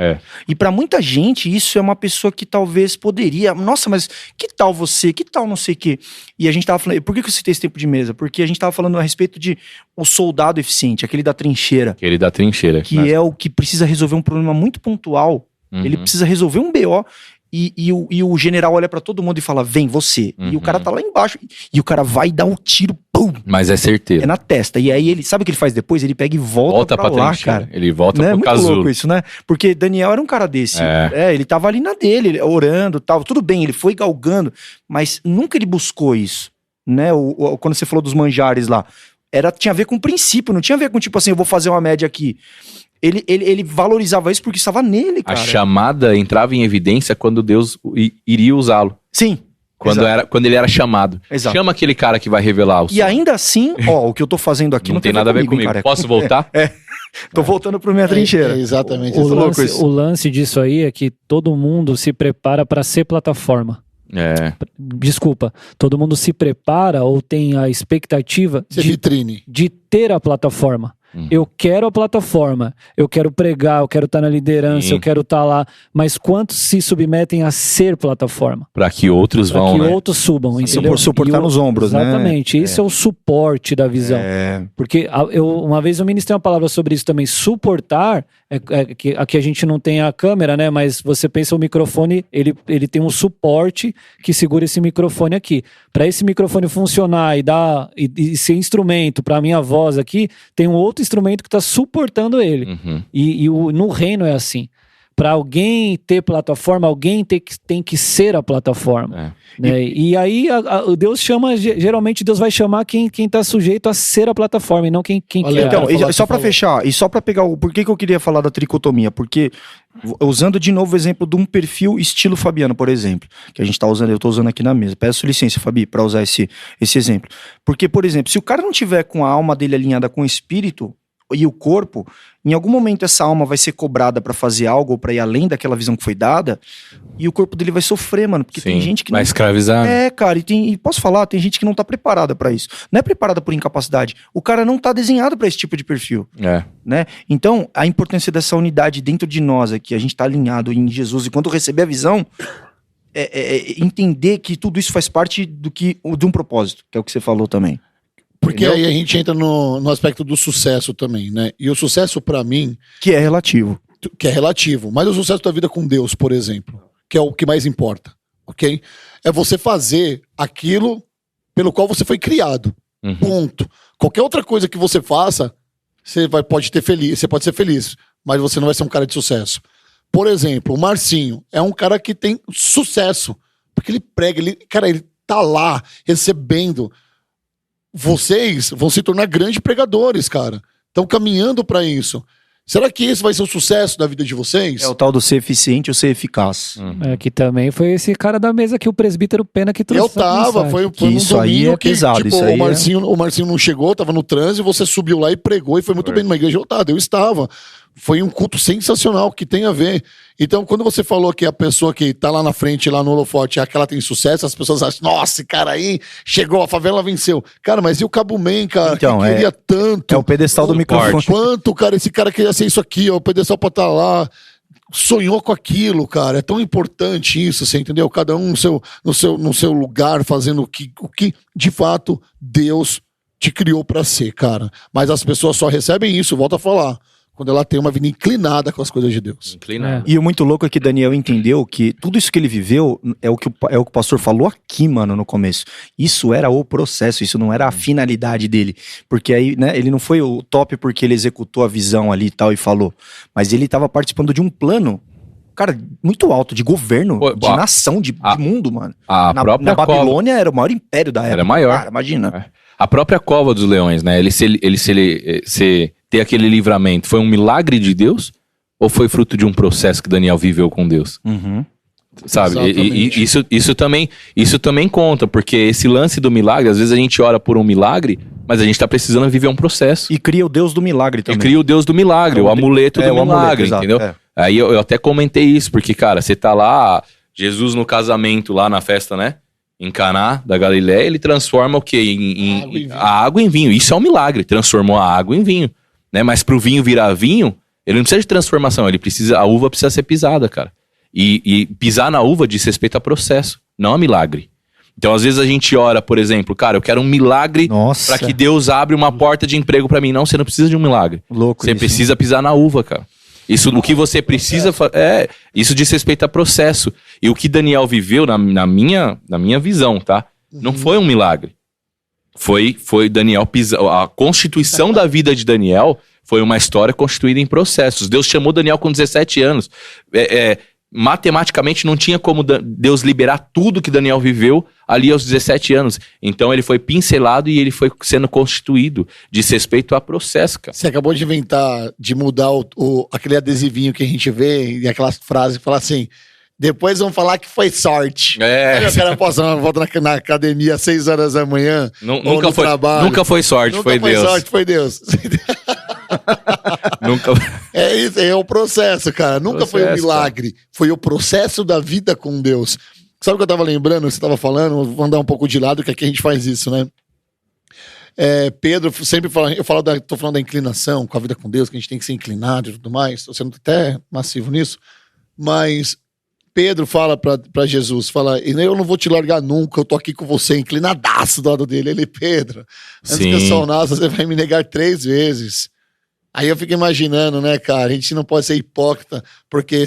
E pra muita gente, isso é uma pessoa que talvez poderia... Nossa, mas que tal você? Que tal não sei o quê? E a gente tava falando... Por que eu citei esse tempo de mesa? Porque a gente tava falando a respeito de o soldado eficiente, aquele da trincheira. Aquele da trincheira. Que é o que precisa resolver um problema muito pontual. Ele precisa resolver um BO e o general olha pra todo mundo e fala, vem você. E o cara tá lá embaixo. E o cara vai dar um tiro, pum! Mas é certeiro. É na testa. E aí ele, sabe o que ele faz depois? Ele pega e volta pra lá, trincheira. cara. Ele volta né? pro Muito casulo. louco isso, né? Porque Daniel era um cara desse. Ele tava ali na dele, orando e tal. Tudo bem, ele foi galgando, mas nunca ele buscou isso, né? Quando você falou dos manjares lá, tinha a ver com princípio, não tinha a ver com tipo assim, eu vou fazer uma média aqui. Ele valorizava isso porque estava nele, cara. A chamada entrava em evidência quando Deus iria usá-lo. Sim. Quando ele era chamado. Exato. Chama aquele cara que vai revelar o sonho. E ainda assim, o que eu tô fazendo aqui não tem nada a ver comigo. Cara. Posso voltar? Tô voltando pra minha trincheira. Exatamente. O lance disso aí é que todo mundo se prepara para ser plataforma. Desculpa, todo mundo se prepara ou tem a expectativa de ter a plataforma. Eu quero a plataforma, eu quero pregar, eu quero estar na liderança, eu quero estar lá, mas quantos se submetem a ser plataforma? Para que outros vão, que outros subam, entendeu? Suportar nos ombros, exatamente, esse é o suporte da visão. Porque uma vez eu ministrei uma palavra sobre isso também, suportar, aqui a gente não tem a câmera, né, mas você pensa o microfone, ele tem um suporte que segura esse microfone aqui. Para esse microfone funcionar e ser instrumento para a minha voz aqui, tem um outro instrumento que está suportando ele. E no reino é assim. Para alguém ter plataforma, alguém tem que ser a plataforma. Né? E aí Deus chama, geralmente Deus vai chamar quem está sujeito a ser a plataforma e não quem quer. Então, só para fechar, e só para pegar por que eu queria falar da tricotomia? Porque, usando de novo o exemplo de um perfil estilo Fabiano, por exemplo, que a gente tá usando, eu tô usando aqui na mesa. Peço licença, Fabi, para usar esse exemplo. Porque, por exemplo, se o cara não tiver com a alma dele alinhada com o espírito e o corpo, em algum momento essa alma vai ser cobrada pra fazer algo ou pra ir além daquela visão que foi dada, e o corpo dele vai sofrer, mano, porque tem gente que vai escravizar. Cara, e posso falar, tem gente que não tá preparada pra isso. Não é preparada por incapacidade. O cara não tá desenhado pra esse tipo de perfil. Né? Então, a importância dessa unidade dentro de nós aqui, a gente tá alinhado em Jesus, e quando receber a visão, entender que tudo isso faz parte de um propósito, que é o que você falou também. Porque aí a gente entra no aspecto do sucesso também, né? E o sucesso pra mim... Que é relativo. Mas o sucesso da vida com Deus, por exemplo, que é o que mais importa, ok? É você fazer aquilo pelo qual você foi criado. Ponto. Qualquer outra coisa que você faça, você pode ser feliz, mas você não vai ser um cara de sucesso. Por exemplo, o Marcinho é um cara que tem sucesso, porque ele prega, ele tá lá recebendo... Vocês vão se tornar grandes pregadores, cara. Estão caminhando pra isso. Será que esse vai ser o sucesso da vida de vocês? É o tal do ser eficiente ou ser eficaz. Que também foi esse cara da mesa que o presbítero Pena que trouxe. Eu tava, foi num isso aí é pesado. Tipo, o Marcinho não chegou, tava no trânsito, você subiu lá e pregou, e foi muito bem numa igreja lotada. Eu estava. Foi um culto sensacional, que tem a ver. Então, quando você falou que a pessoa que tá lá na frente, lá no holofote, é aquela que tem sucesso, as pessoas acham, nossa, esse cara aí chegou, a favela venceu. Cara, mas e o Cabo Man, cara, então, que queria tanto? É o pedestal do microfone. Quanto, cara, esse cara queria ser isso aqui, ó, o pedestal pra estar lá. Sonhou com aquilo, cara. É tão importante isso, você entendeu? Cada um no seu lugar, fazendo o que de fato Deus te criou pra ser, cara. Mas as pessoas só recebem isso, volta a falar, quando ela tem uma vida inclinada com as coisas de Deus. E o muito louco é que Daniel entendeu que tudo isso que ele viveu é o que o pastor falou aqui, mano, no começo. Isso era o processo, isso não era a finalidade dele. Porque aí, né, ele não foi o top porque ele executou a visão ali e tal e falou. Mas ele tava participando de um plano, cara, muito alto, de governo, de nação, de mundo, mano. Na Babilônia era o maior império da época. Era maior. Cara, imagina. A própria cova dos leões, né? Ele ter aquele livramento, foi um milagre de Deus ou foi fruto de um processo que Daniel viveu com Deus? Sabe? E isso também conta, porque esse lance do milagre, às vezes a gente ora por um milagre, mas a gente tá precisando viver um processo. E cria o Deus do milagre também. E cria o Deus do milagre, o amuleto do milagre, amuleto, entendeu? Aí eu até comentei isso, porque, cara, você tá lá, Jesus no casamento, lá na festa, né? Em Caná da Galileia, ele transforma o quê? A água em vinho. Isso é um milagre, transformou a água em vinho. Né? Mas pro vinho virar vinho, ele não precisa de transformação, a uva precisa ser pisada, cara. E pisar na uva diz respeito a processo, não a milagre. Então, às vezes a gente ora, por exemplo, cara, eu quero um milagre para que Deus abra uma porta de emprego para mim. Não, você não precisa de um milagre. Louco você isso, precisa pisar na uva, cara. Isso, o que você precisa fazer, isso diz respeito a processo. E o que Daniel viveu, na minha visão, tá? Não foi um milagre. Foi Daniel a constituição da vida de Daniel foi uma história constituída em processos. Deus chamou Daniel com 17 anos. Matematicamente não tinha como Deus liberar tudo que Daniel viveu ali aos 17 anos. Então ele foi pincelado e ele foi sendo constituído. Diz respeito a processo, cara. Você acabou de inventar, de mudar aquele adesivinho que a gente vê e aquelas frases que fala assim, depois vão falar que foi sorte. O cara posta uma volta na academia às 6 horas da manhã, nunca foi, trabalho. Nunca foi sorte, foi Deus. Sorte, foi Deus. Nunca... É isso, é o processo, cara. Nunca foi um milagre. Cara. Foi o processo da vida com Deus. Sabe o que eu tava lembrando? Você tava falando, vou andar um pouco de lado, que aqui a gente faz isso, né? Pedro sempre fala, tô falando da inclinação com a vida com Deus, que a gente tem que ser inclinado e tudo mais. Tô sendo até massivo nisso. Mas Pedro fala pra Jesus, fala, eu não vou te largar nunca, eu tô aqui com você, inclinadaço do lado dele. Ele, Pedro, antes que eu sou nasça, você vai me negar 3 vezes. Aí eu fico imaginando, né, cara, a gente não pode ser hipócrita, porque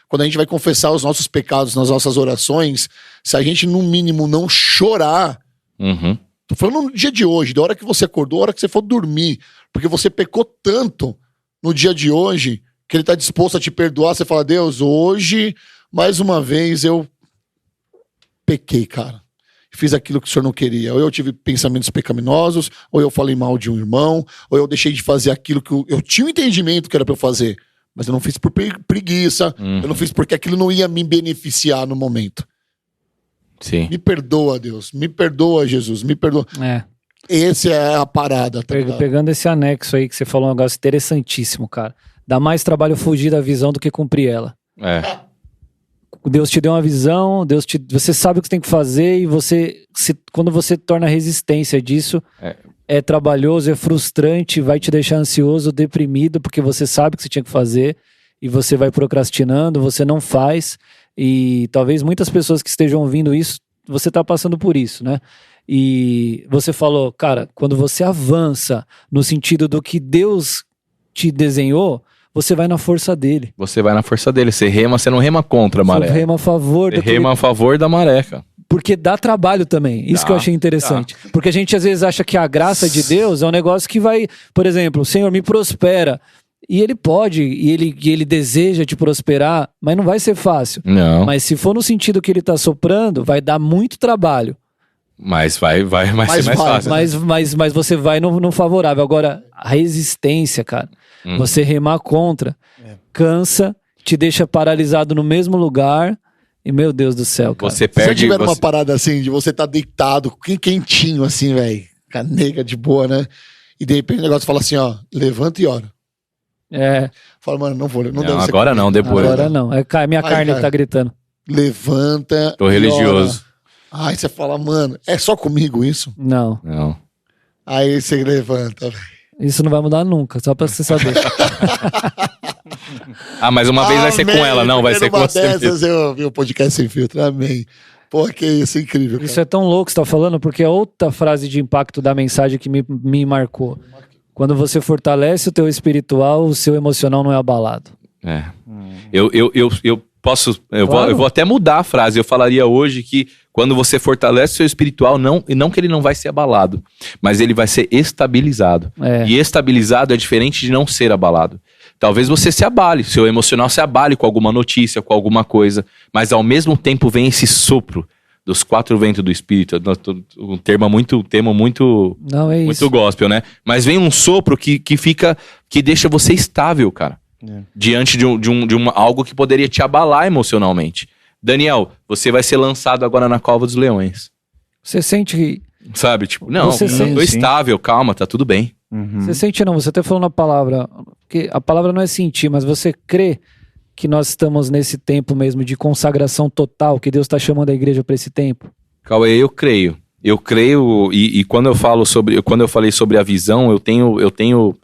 quando a gente vai confessar os nossos pecados nas nossas orações, se a gente, no mínimo, não chorar, tô falando no dia de hoje, da hora que você acordou, da hora que você for dormir, porque você pecou tanto no dia de hoje, que ele tá disposto a te perdoar, você fala, Deus, hoje, mais uma vez, eu pequei, cara. Fiz aquilo que o senhor não queria. Ou eu tive pensamentos pecaminosos, ou eu falei mal de um irmão, ou eu deixei de fazer aquilo que eu tinha um entendimento que era pra eu fazer, mas eu não fiz por preguiça, eu não fiz porque aquilo não ia me beneficiar no momento. Sim. Me perdoa, Deus. Me perdoa, Jesus. Me perdoa. Essa é a parada. Tá pegando esse anexo aí que você falou, um negócio interessantíssimo, cara. Dá mais trabalho fugir da visão do que cumprir ela. Deus te deu uma visão, você sabe o que você tem que fazer e quando você torna resistência disso, é trabalhoso, é frustrante, vai te deixar ansioso, deprimido, porque você sabe o que você tinha que fazer e você vai procrastinando, você não faz. E talvez muitas pessoas que estejam ouvindo isso, você está passando por isso, né? E você falou, cara, quando você avança no sentido do que Deus te desenhou, você vai na força dele. Você não rema contra a maré. Você rema a favor. Você rema a favor da maré, cara. Porque dá trabalho também. Isso que eu achei interessante. Porque a gente às vezes acha que a graça de Deus é um negócio que vai... Por exemplo, o Senhor me prospera. E ele pode, e ele deseja te prosperar, mas não vai ser fácil. Não. Mas se for no sentido que ele tá soprando, vai dar muito trabalho. Mas vai ser mais fácil. Mas você vai no favorável. Agora, a resistência, cara. Você remar contra, cansa, te deixa paralisado no mesmo lugar. E, meu Deus do céu, cara. Você perde... Se tiver uma parada assim, de você tá deitado, quentinho assim, velho, canega de boa, né? E de repente o negócio fala assim, ó, levanta e ora. Fala, mano, não vou. Não deve ser agora comigo. Não, depois. Agora não. Minha carne tá gritando. Levanta. Tô religioso. Aí você fala, mano, é só comigo isso? Não. Aí você levanta, velho. Isso não vai mudar nunca, só pra você saber. Mas uma vez vai ser com ela, não, vai ser com você. Dessas eu vi o podcast Sem Filtro, amém. Pô, que isso, incrível, cara. Isso é tão louco que você tá falando, porque é outra frase de impacto da mensagem que me marcou. Quando você fortalece o teu espiritual, o seu emocional não é abalado. Eu vou até mudar a frase. Eu falaria hoje que quando você fortalece o seu espiritual, não que ele não vai ser abalado, mas ele vai ser estabilizado. E estabilizado é diferente de não ser abalado. Talvez você se abale, seu emocional se abale com alguma notícia, com alguma coisa, mas ao mesmo tempo vem esse sopro dos 4 ventos do Espírito, um termo muito gospel, né? Mas vem um sopro que deixa você estável, cara. Diante de algo que poderia te abalar emocionalmente. Daniel, você vai ser lançado agora na cova dos leões. Você sente que... Sabe, tipo, não, tô estável, calma, tá tudo bem. Você sente não, você até falou na palavra, que a palavra não é sentir, mas você crê que nós estamos nesse tempo mesmo de consagração total, que Deus está chamando a igreja para esse tempo? Cauê, eu creio, e quando eu falei sobre a visão, eu tenho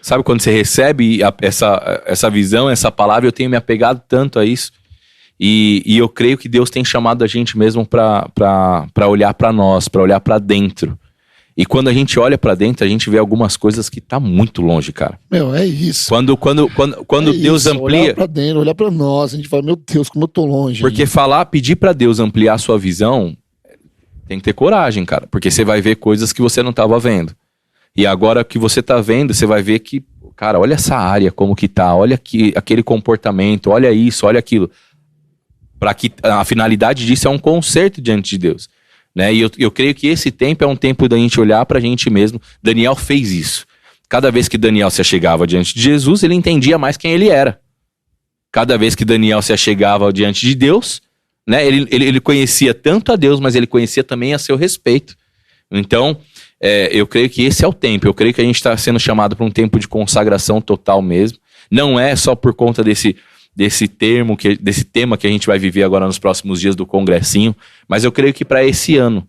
sabe quando você recebe essa visão, essa palavra, eu tenho me apegado tanto a isso. E eu creio que Deus tem chamado a gente mesmo para olhar para nós, para olhar para dentro. E quando a gente olha pra dentro, a gente vê algumas coisas que tá muito longe, cara. Meu, é isso. Quando Deus amplia... Olhar pra dentro, olhar pra nós, a gente fala, meu Deus, como eu tô longe. Porque pedir pra Deus ampliar a sua visão, tem que ter coragem, cara. Porque você vai ver coisas que você não tava vendo. E agora que você tá vendo, você vai ver que, cara, olha essa área como que tá, olha aquele comportamento, olha isso, olha aquilo. Para que a finalidade disso é um conserto diante de Deus. Né? E eu creio que esse tempo é um tempo da gente olhar pra gente mesmo. Daniel fez isso. Cada vez que Daniel se achegava diante de Jesus, ele entendia mais quem ele era. Cada vez que Daniel se achegava diante de Deus, né, ele conhecia tanto a Deus, mas ele conhecia também a seu respeito. Então, eu creio que esse é o tempo. Eu creio que a gente está sendo chamado para um tempo de consagração total mesmo. Não é só por conta desse tema que a gente vai viver agora nos próximos dias do congressinho, mas eu creio que para esse ano,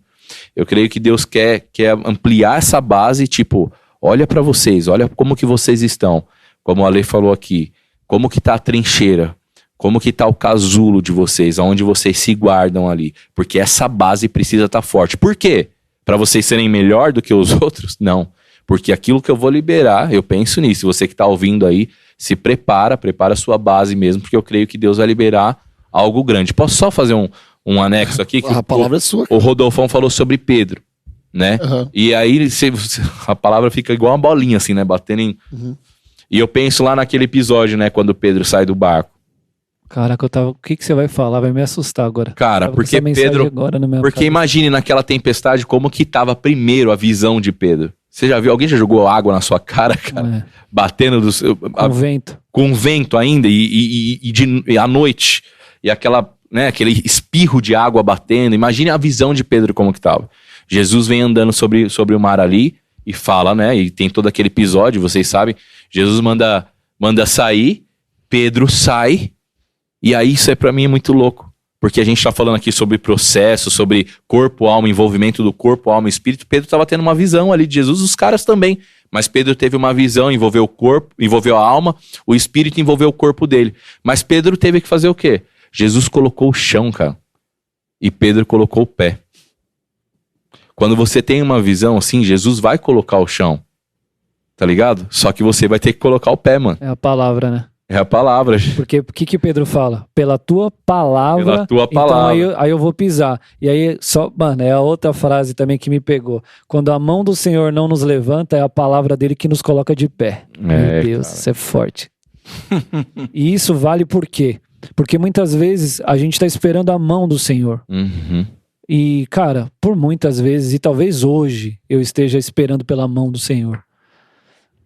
eu creio que Deus quer ampliar essa base, tipo, olha para vocês, olha como que vocês estão, como a Ale falou aqui, como que tá a trincheira, como que tá o casulo de vocês, aonde vocês se guardam ali, porque essa base precisa estar forte. Por quê? Para vocês serem melhor do que os outros? Não, porque aquilo que eu vou liberar, eu penso nisso, você que tá ouvindo aí, se prepara a sua base mesmo, porque eu creio que Deus vai liberar algo grande. Posso só fazer um anexo aqui? Que a palavra é sua. O Rodolfão falou sobre Pedro, né? Uhum. E aí a palavra fica igual uma bolinha, assim, né? Batendo em... Uhum. E eu penso lá naquele episódio, né? Quando Pedro sai do barco. Caraca, o que você vai falar? Vai me assustar agora. Cara, porque Pedro... Porque imagine naquela tempestade como que tava primeiro a visão de Pedro. Você já viu? Alguém já jogou água na sua cara, cara? Batendo com vento. Com vento ainda e à noite. E aquele espirro de água batendo. Imagine a visão de Pedro como que tava. Jesus vem andando sobre o mar ali e fala, né? E tem todo aquele episódio, vocês sabem. Jesus manda sair, Pedro sai. E aí isso pra mim é muito louco. Porque a gente tá falando aqui sobre processo, sobre corpo, alma, envolvimento do corpo, alma e espírito. Pedro tava tendo uma visão ali de Jesus, os caras também. Mas Pedro teve uma visão, envolveu o corpo, envolveu a alma, o espírito envolveu o corpo dele. Mas Pedro teve que fazer o quê? Jesus colocou o chão, cara. E Pedro colocou o pé. Quando você tem uma visão assim, Jesus vai colocar o chão. Tá ligado? Só que você vai ter que colocar o pé, mano. É a palavra, né? É a palavra. Porque o que Pedro fala? Pela tua palavra. Pela tua palavra. Então aí eu vou pisar. E aí, mano, é a outra frase também que me pegou. Quando a mão do Senhor não nos levanta, é a palavra dele que nos coloca de pé. Meu Deus, cara. Isso é forte. E isso vale por quê? Porque muitas vezes a gente tá esperando a mão do Senhor. Uhum. E, cara, por muitas vezes, e talvez hoje eu esteja esperando pela mão do Senhor.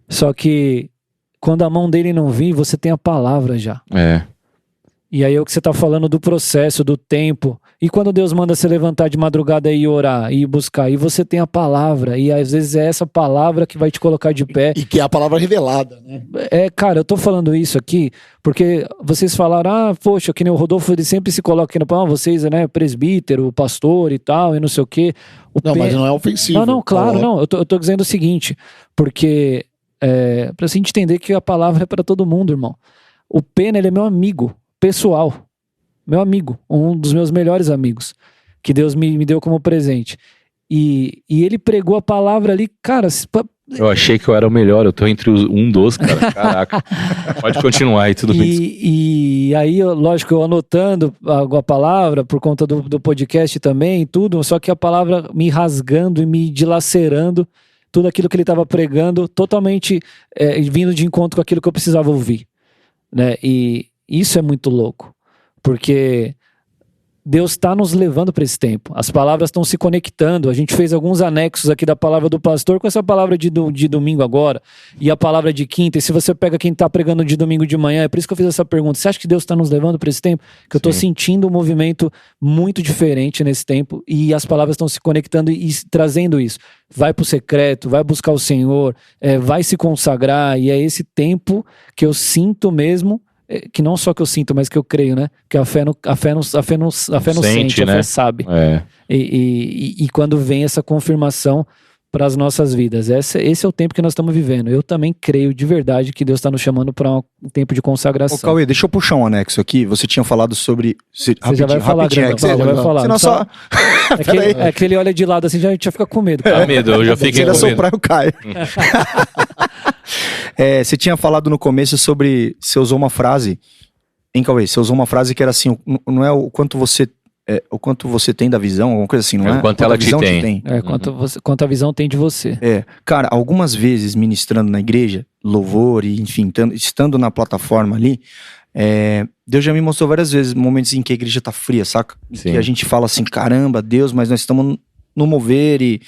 Só que quando a mão dele não vir, você tem a palavra já. E aí é o que você tá falando do processo, do tempo. E quando Deus manda você levantar de madrugada e orar, e buscar, e você tem a palavra. E às vezes é essa palavra que vai te colocar de pé. E que é a palavra revelada, né? Cara, eu tô falando isso aqui porque vocês falaram, poxa, que nem o Rodolfo, ele sempre se coloca aqui no pão, vocês, né, presbítero, pastor e tal, e não sei o quê. Mas não é ofensivo. Não, claro, não. Eu tô dizendo o seguinte, porque... pra gente entender que a palavra é para todo mundo, irmão. O Pena, ele é meu amigo pessoal, meu amigo, um dos meus melhores amigos, que Deus me deu como presente. E ele pregou a palavra ali, cara. Eu achei que eu era o melhor, eu tô entre um dos, cara. Caraca. Pode continuar aí, tudo bem. E aí, lógico, eu anotando a palavra por conta do podcast também, tudo, só que a palavra me rasgando e me dilacerando. Tudo aquilo que ele estava pregando, totalmente vindo de encontro com aquilo que eu precisava ouvir, né? E isso é muito louco, porque Deus está nos levando para esse tempo. As palavras estão se conectando. A gente fez alguns anexos aqui da palavra do pastor com essa palavra de domingo agora, e a palavra de quinta. E se você pega quem está pregando de domingo de manhã, é por isso que eu fiz essa pergunta. Você acha que Deus está nos levando para esse tempo? Que eu estou sentindo um movimento muito diferente nesse tempo, e as palavras estão se conectando e trazendo isso. Vai pro secreto, vai buscar o Senhor, vai se consagrar, e é esse tempo que eu sinto mesmo, que não só que eu sinto, mas que eu creio, né? Porque a fé não sente, né? a fé sabe. E quando vem essa confirmação para as nossas vidas. Esse é o tempo que nós estamos vivendo. Eu também creio de verdade que Deus está nos chamando para um tempo de consagração. Ô, Cauê, deixa eu puxar um anexo aqui. Você tinha falado sobre... Você já vai falar, rapidinho, Grandão, você já vai falar. Senão só... É que ele olha de lado assim, já fica com medo. Tá medo, eu já fiquei com medo. Se ele assoprar, eu caio. Você tinha falado no começo sobre... Você usou uma frase... Hein, Cauê? Você usou uma frase que era assim, não é o quanto você... o quanto você tem da visão, alguma coisa assim, não é? O quanto ela te tem. Quanto a visão tem de você. Cara, algumas vezes ministrando na igreja, louvor e enfim, estando na plataforma ali, Deus já me mostrou várias vezes momentos em que a igreja tá fria, saca? Sim. Que a gente fala assim, caramba, Deus, mas nós estamos no mover e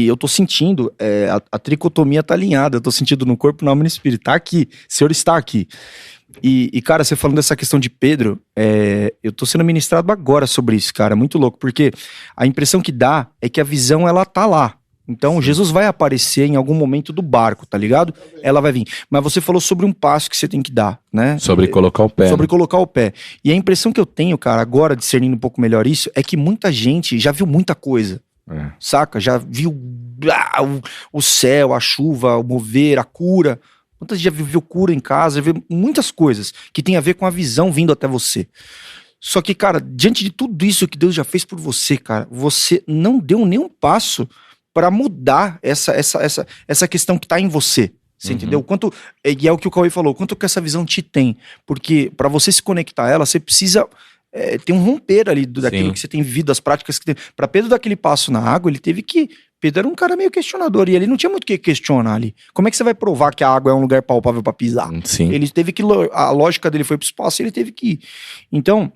eu tô sentindo, a tricotomia tá alinhada, eu tô sentindo no corpo, na alma e no espírito, tá aqui, o Senhor está aqui. E cara, você falando dessa questão de Pedro, eu tô sendo ministrado agora sobre isso, cara, muito louco, porque a impressão que dá é que a visão, ela tá lá. Então, sim, Jesus vai aparecer em algum momento do barco, tá ligado? Ela vai vir. Mas você falou sobre um passo que você tem que dar, né? Sobre colocar o pé. Sobre colocar o pé. E a impressão que eu tenho, cara, agora discernindo um pouco melhor isso, é que muita gente já viu muita coisa. Saca? Já viu o céu, a chuva, o mover, a cura. Muita gente já viu cura em casa, já viu muitas coisas que tem a ver com a visão vindo até você. Só que, cara, diante de tudo isso que Deus já fez por você, cara, você não deu nenhum passo para mudar essa questão que tá em você. Você entendeu? Quanto, e é o que o Cauê falou, quanto que essa visão te tem. Porque para você se conectar a ela, você precisa ter um romper ali daquilo, sim, que você tem vivido, das práticas que tem. Para Pedro dar aquele passo na água, ele teve que... Pedro era um cara meio questionador e ele não tinha muito o que questionar ali. Como é que você vai provar que a água é um lugar palpável para pisar? Sim. Ele teve que... A lógica dele foi pro espaço e ele teve que ir. Então,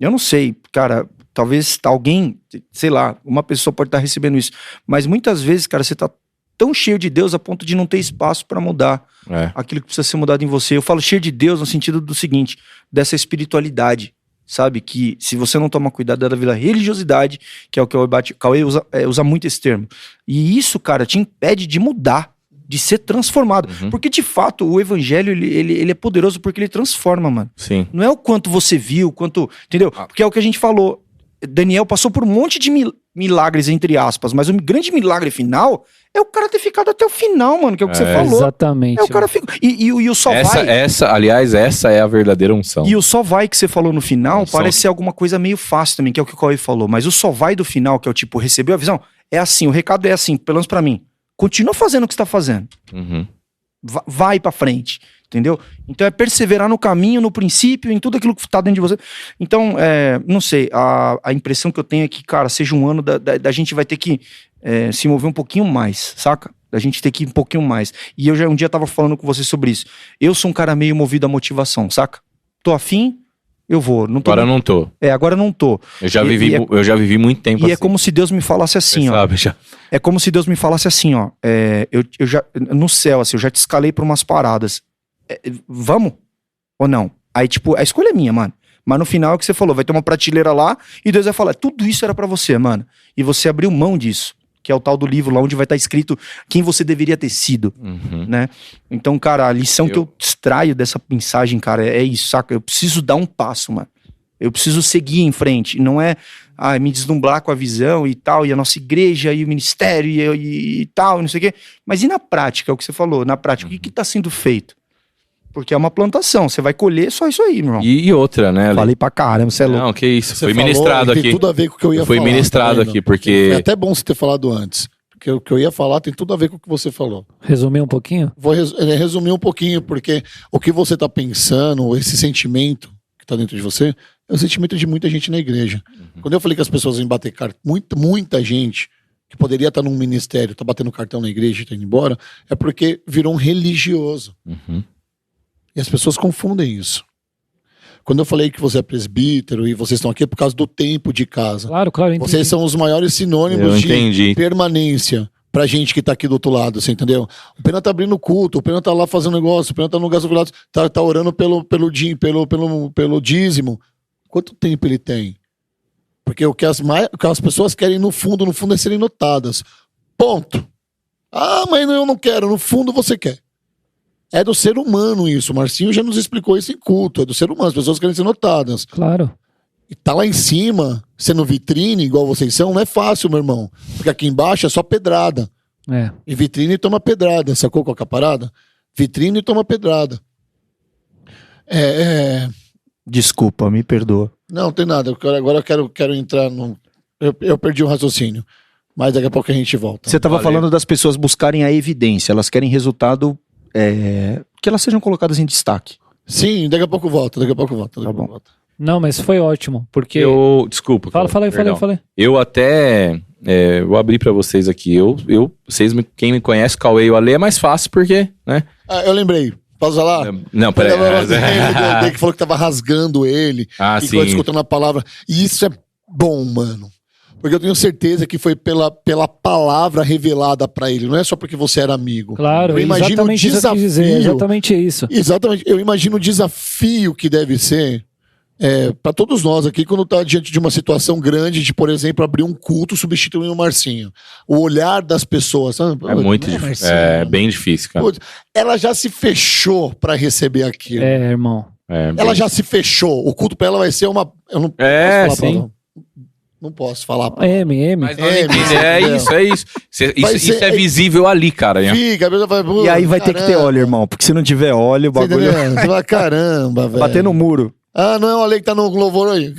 eu não sei, cara... Talvez alguém, sei lá, uma pessoa pode estar recebendo isso. Mas muitas vezes, cara, você tá tão cheio de Deus a ponto de não ter espaço para mudar aquilo que precisa ser mudado em você. Eu falo cheio de Deus no sentido do seguinte, dessa espiritualidade, sabe? Que se você não toma cuidado da vida religiosidade, que é o que o Cauê usa muito esse termo. E isso, cara, te impede de mudar, de ser transformado. Porque, de fato, o evangelho, ele é poderoso porque ele transforma, mano. Sim. Não é o quanto você viu, quanto... Entendeu? Porque é o que a gente falou. Daniel passou por um monte de milagres, entre aspas, mas o grande milagre final é o cara ter ficado até o final, mano, que é o que você falou. Exatamente. O cara fica... E o só vai... Aliás, essa é a verdadeira unção. E o só vai que você falou no final parece ser alguma coisa meio fácil também, que é o que o Cauê falou, mas o só vai do final, que é o tipo, recebeu a visão, é assim, o recado é assim, pelo menos pra mim. Continua fazendo o que você tá fazendo. Vai pra frente. Entendeu? Então é perseverar no caminho, no princípio, em tudo aquilo que tá dentro de você. Então, não sei, a impressão que eu tenho é que, cara, seja um ano da gente vai ter que se mover um pouquinho mais, saca? Da gente ter que ir um pouquinho mais. E eu já um dia tava falando com você sobre isso. Eu sou um cara meio movido à motivação, saca? Tô afim, eu vou. Não tô agora não tô. Agora não tô. Eu já vivi muito tempo assim. E é como se Deus me falasse assim, ó. Sabe, já. É como se Deus me falasse assim, ó. Eu já, no céu, assim, eu já te escalei pra umas paradas. Vamos? Ou não? Aí, tipo, a escolha é minha, mano. Mas no final é o que você falou, vai ter uma prateleira lá e Deus vai falar, tudo isso era pra você, mano. E você abriu mão disso, que é o tal do livro lá onde vai estar escrito quem você deveria ter sido, né? Então, cara, a lição que eu extraio dessa mensagem, cara, é isso, saca? Eu preciso dar um passo, mano. Eu preciso seguir em frente. Não é me deslumbrar com a visão e tal, e a nossa igreja, e o ministério, e tal, e não sei o quê. Mas e na prática, é o que você falou, na prática, o que tá sendo feito? Porque é uma plantação, você vai colher só isso aí, meu irmão. E outra, né? Falei pra caramba, você é louco. Não, que isso, você foi ministrado aqui. Tem tudo a ver com o que eu ia falar. Foi ministrado aqui, porque... É até bom você ter falado antes, porque o que eu ia falar tem tudo a ver com o que você falou. Resumir um pouquinho? Vou resumir um pouquinho, porque o que você tá pensando, esse sentimento que tá dentro de você, é o sentimento de muita gente na igreja. Quando eu falei que as pessoas vêm bater cartão, muita gente que poderia estar num ministério, tá batendo cartão na igreja e tá indo embora, é porque virou um religioso. E as pessoas confundem isso. Quando eu falei que você é presbítero e vocês estão aqui é por causa do tempo de casa. Claro, entendi. Vocês são os maiores sinônimos de permanência pra gente que tá aqui do outro lado, você entendeu? O Pena tá abrindo culto, o Pena tá lá fazendo negócio, o Pena tá no gasofilato, tá orando pelo dízimo. Quanto tempo ele tem? Porque o que as pessoas querem no fundo é serem notadas. Ponto. Ah, mas eu não quero. No fundo você quer. É do ser humano isso. O Marcinho já nos explicou isso em culto. É do ser humano. As pessoas querem ser notadas. Claro. E tá lá em cima, sendo vitrine, igual vocês são, não é fácil, meu irmão. Porque aqui embaixo é só pedrada. E vitrine toma pedrada, sacou qual que é a parada? Vitrine toma pedrada. Desculpa, me perdoa. Não, tem nada. Agora eu quero entrar no... Eu perdi o raciocínio. Mas daqui a pouco a gente volta. Você estava falando das pessoas buscarem a evidência. Elas querem resultado que elas sejam colocadas em destaque. Sim, daqui a pouco volta. Tá bom. Não, mas foi ótimo, porque... Desculpa. Fala aí. Eu até... vou abrir pra vocês aqui. Quem me conhece, Cauê e o Ale, é mais fácil porque, né? Eu lembrei. Pausa lá. Não, peraí. Ele que falou que tava rasgando ele. E ficou escutando a palavra. E isso é bom, mano. Porque eu tenho certeza que foi pela palavra revelada pra ele. Não é só porque você era amigo. Claro, eu imagino exatamente o desafio. Exatamente isso. Exatamente. Eu imagino o desafio que deve ser para todos nós aqui quando tá diante de uma situação grande de, por exemplo, abrir um culto substituindo o Marcinho. O olhar das pessoas. É muito difícil. É bem difícil, cara. Ela já se fechou pra receber aquilo. Irmão. Ela já se fechou. O culto pra ela vai ser uma... Eu não posso falar sim. Não posso falar. Mas é isso. Isso é visível ali, cara. Fica, a pessoa vai, e aí vai ter que ter óleo, irmão. Porque se não tiver óleo, o bagulho... Você vai, caramba, velho. Bater no muro. Não é o Ale que tá no louvor aí.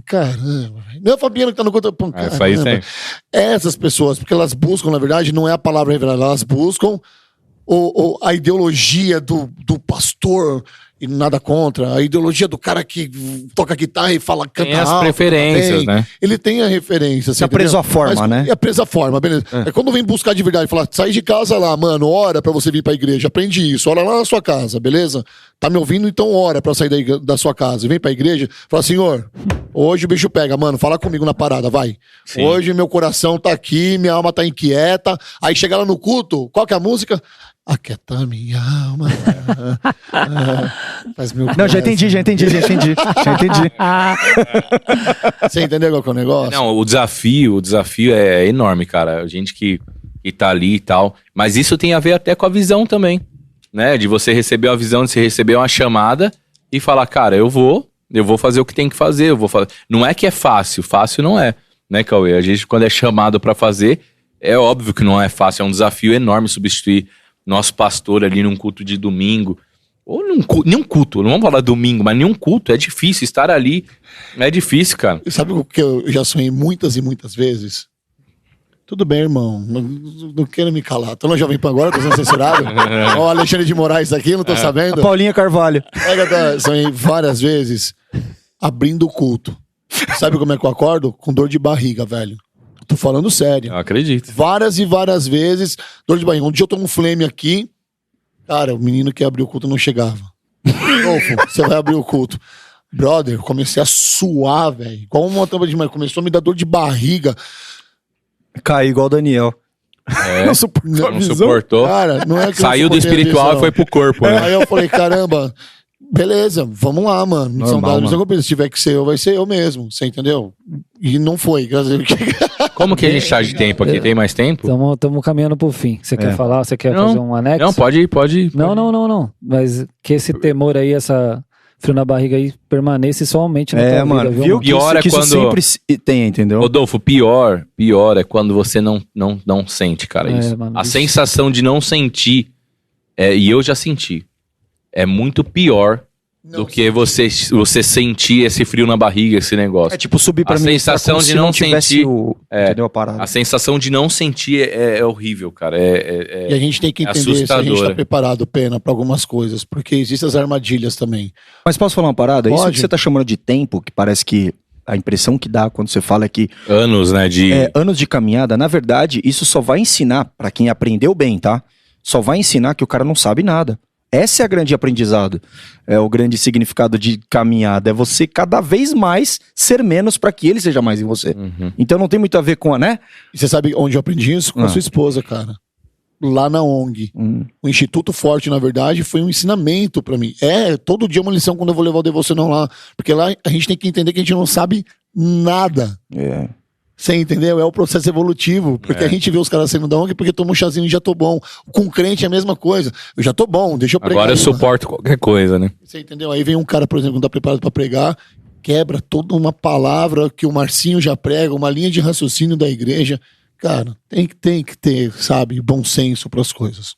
Caramba. Não é o Fabiano que tá no culto. Essas pessoas, porque elas buscam, na verdade, não é a palavra revelada, elas buscam a ideologia do pastor, e nada contra, a ideologia do cara que toca guitarra e canta tem as preferências, né? Ele tem a referência. Tá preso à forma, né? É preso à forma, beleza. É quando vem buscar de verdade, falar, sai de casa lá, mano, ora pra você vir pra igreja, aprende isso, ora lá na sua casa, beleza? Tá me ouvindo? Então ora pra sair da sua casa, vem pra igreja, fala, Senhor, hoje o bicho pega, mano, fala comigo na parada, vai. Sim. Hoje meu coração tá aqui, minha alma tá inquieta, aí chega lá no culto, qual que é a música? Aquieta minha alma. Faz meu coração. Não, já entendi. Você entendeu qual que é o negócio? Não, o desafio é enorme, cara. A gente que tá ali e tal. Mas isso tem a ver até com a visão também, né? De você receber uma visão, de você receber uma chamada e falar, cara, eu vou fazer o que tem que fazer, Não é que é fácil não é, né, Cauê? A gente, quando é chamado pra fazer, é óbvio que não é fácil, é um desafio enorme substituir nosso pastor ali num culto de domingo, ou nenhum culto, não vamos falar domingo, mas nenhum culto, é difícil, estar ali é difícil, cara. Sabe o que eu já sonhei muitas e muitas vezes? Tudo bem, irmão, não quero me calar, tô no Jovem Pan agora, tô sendo censurado. Ó, o Alexandre de Moraes aqui, não tô sabendo. A Paulinha Carvalho. Sonhei várias vezes abrindo o culto. Sabe como é que eu acordo? Com dor de barriga, velho. Tô falando sério. Eu acredito. Várias e várias vezes, dor de barriga. Um dia eu tomo um flame aqui, cara, o menino que abriu o culto não chegava. Você vai abrir o culto. Brother, comecei a suar, velho. Igual uma tampa de mãe. Começou a me dar dor de barriga. Caiu igual o Daniel. Não suportou. Cara, não é que saiu do espiritual e foi pro corpo, né? Aí eu falei, caramba, beleza, vamos lá, mano. Se tiver que ser eu, vai ser eu mesmo. Você entendeu? E não foi, graças a Deus. Como que a gente tá de tempo aqui? Tem mais tempo? Estamos caminhando pro fim. Você quer falar? Você quer fazer um anexo? Não, pode. Não. Mas que esse temor aí, essa frio na barriga aí, permaneça e só aumente na tua vida, viu? Pior é quando... Isso sempre tem, entendeu? Rodolfo, pior é quando você não sente, cara, isso. Mano, a sensação de não sentir, e eu já senti, é muito pior do que você sentir esse frio na barriga, esse negócio. É tipo subir pra mim. A sensação de não sentir. Entendeu a parada? A sensação de não sentir é horrível, cara. E a gente tem que entender se a gente tá preparado, Pena, pra algumas coisas. Porque existem as armadilhas também. Mas posso falar uma parada? Pode. Isso que você tá chamando de tempo, que parece que a impressão que dá quando você fala é que... Anos, né? Anos de caminhada. Na verdade, isso só vai ensinar, pra quem aprendeu bem, tá? Só vai ensinar que o cara não sabe nada. Esse é o grande aprendizado, é o grande significado de caminhada, é você cada vez mais ser menos para que ele seja mais em você. Uhum. Então não tem muito a ver com né? E você sabe onde eu aprendi isso? Com a sua esposa, cara. Lá na ONG. O Instituto Forte, na verdade, foi um ensinamento para mim. Todo dia uma lição quando eu vou levar o devocional lá. Porque lá a gente tem que entender que a gente não sabe nada. Você entendeu? É o processo evolutivo. Porque a gente vê os caras saindo da ONG porque toma um chazinho e já tô bom. Com crente é a mesma coisa. Eu já tô bom, deixa eu pregar. Agora eu suporto qualquer coisa, né? Você entendeu? Aí vem um cara, por exemplo, que não tá preparado pra pregar, quebra toda uma palavra que o Marcinho já prega, uma linha de raciocínio da igreja. Cara, tem que ter, sabe, bom senso para as coisas.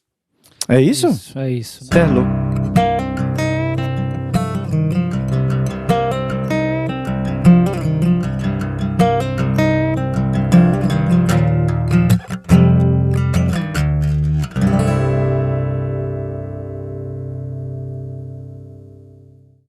É isso? É isso. Cê é louco.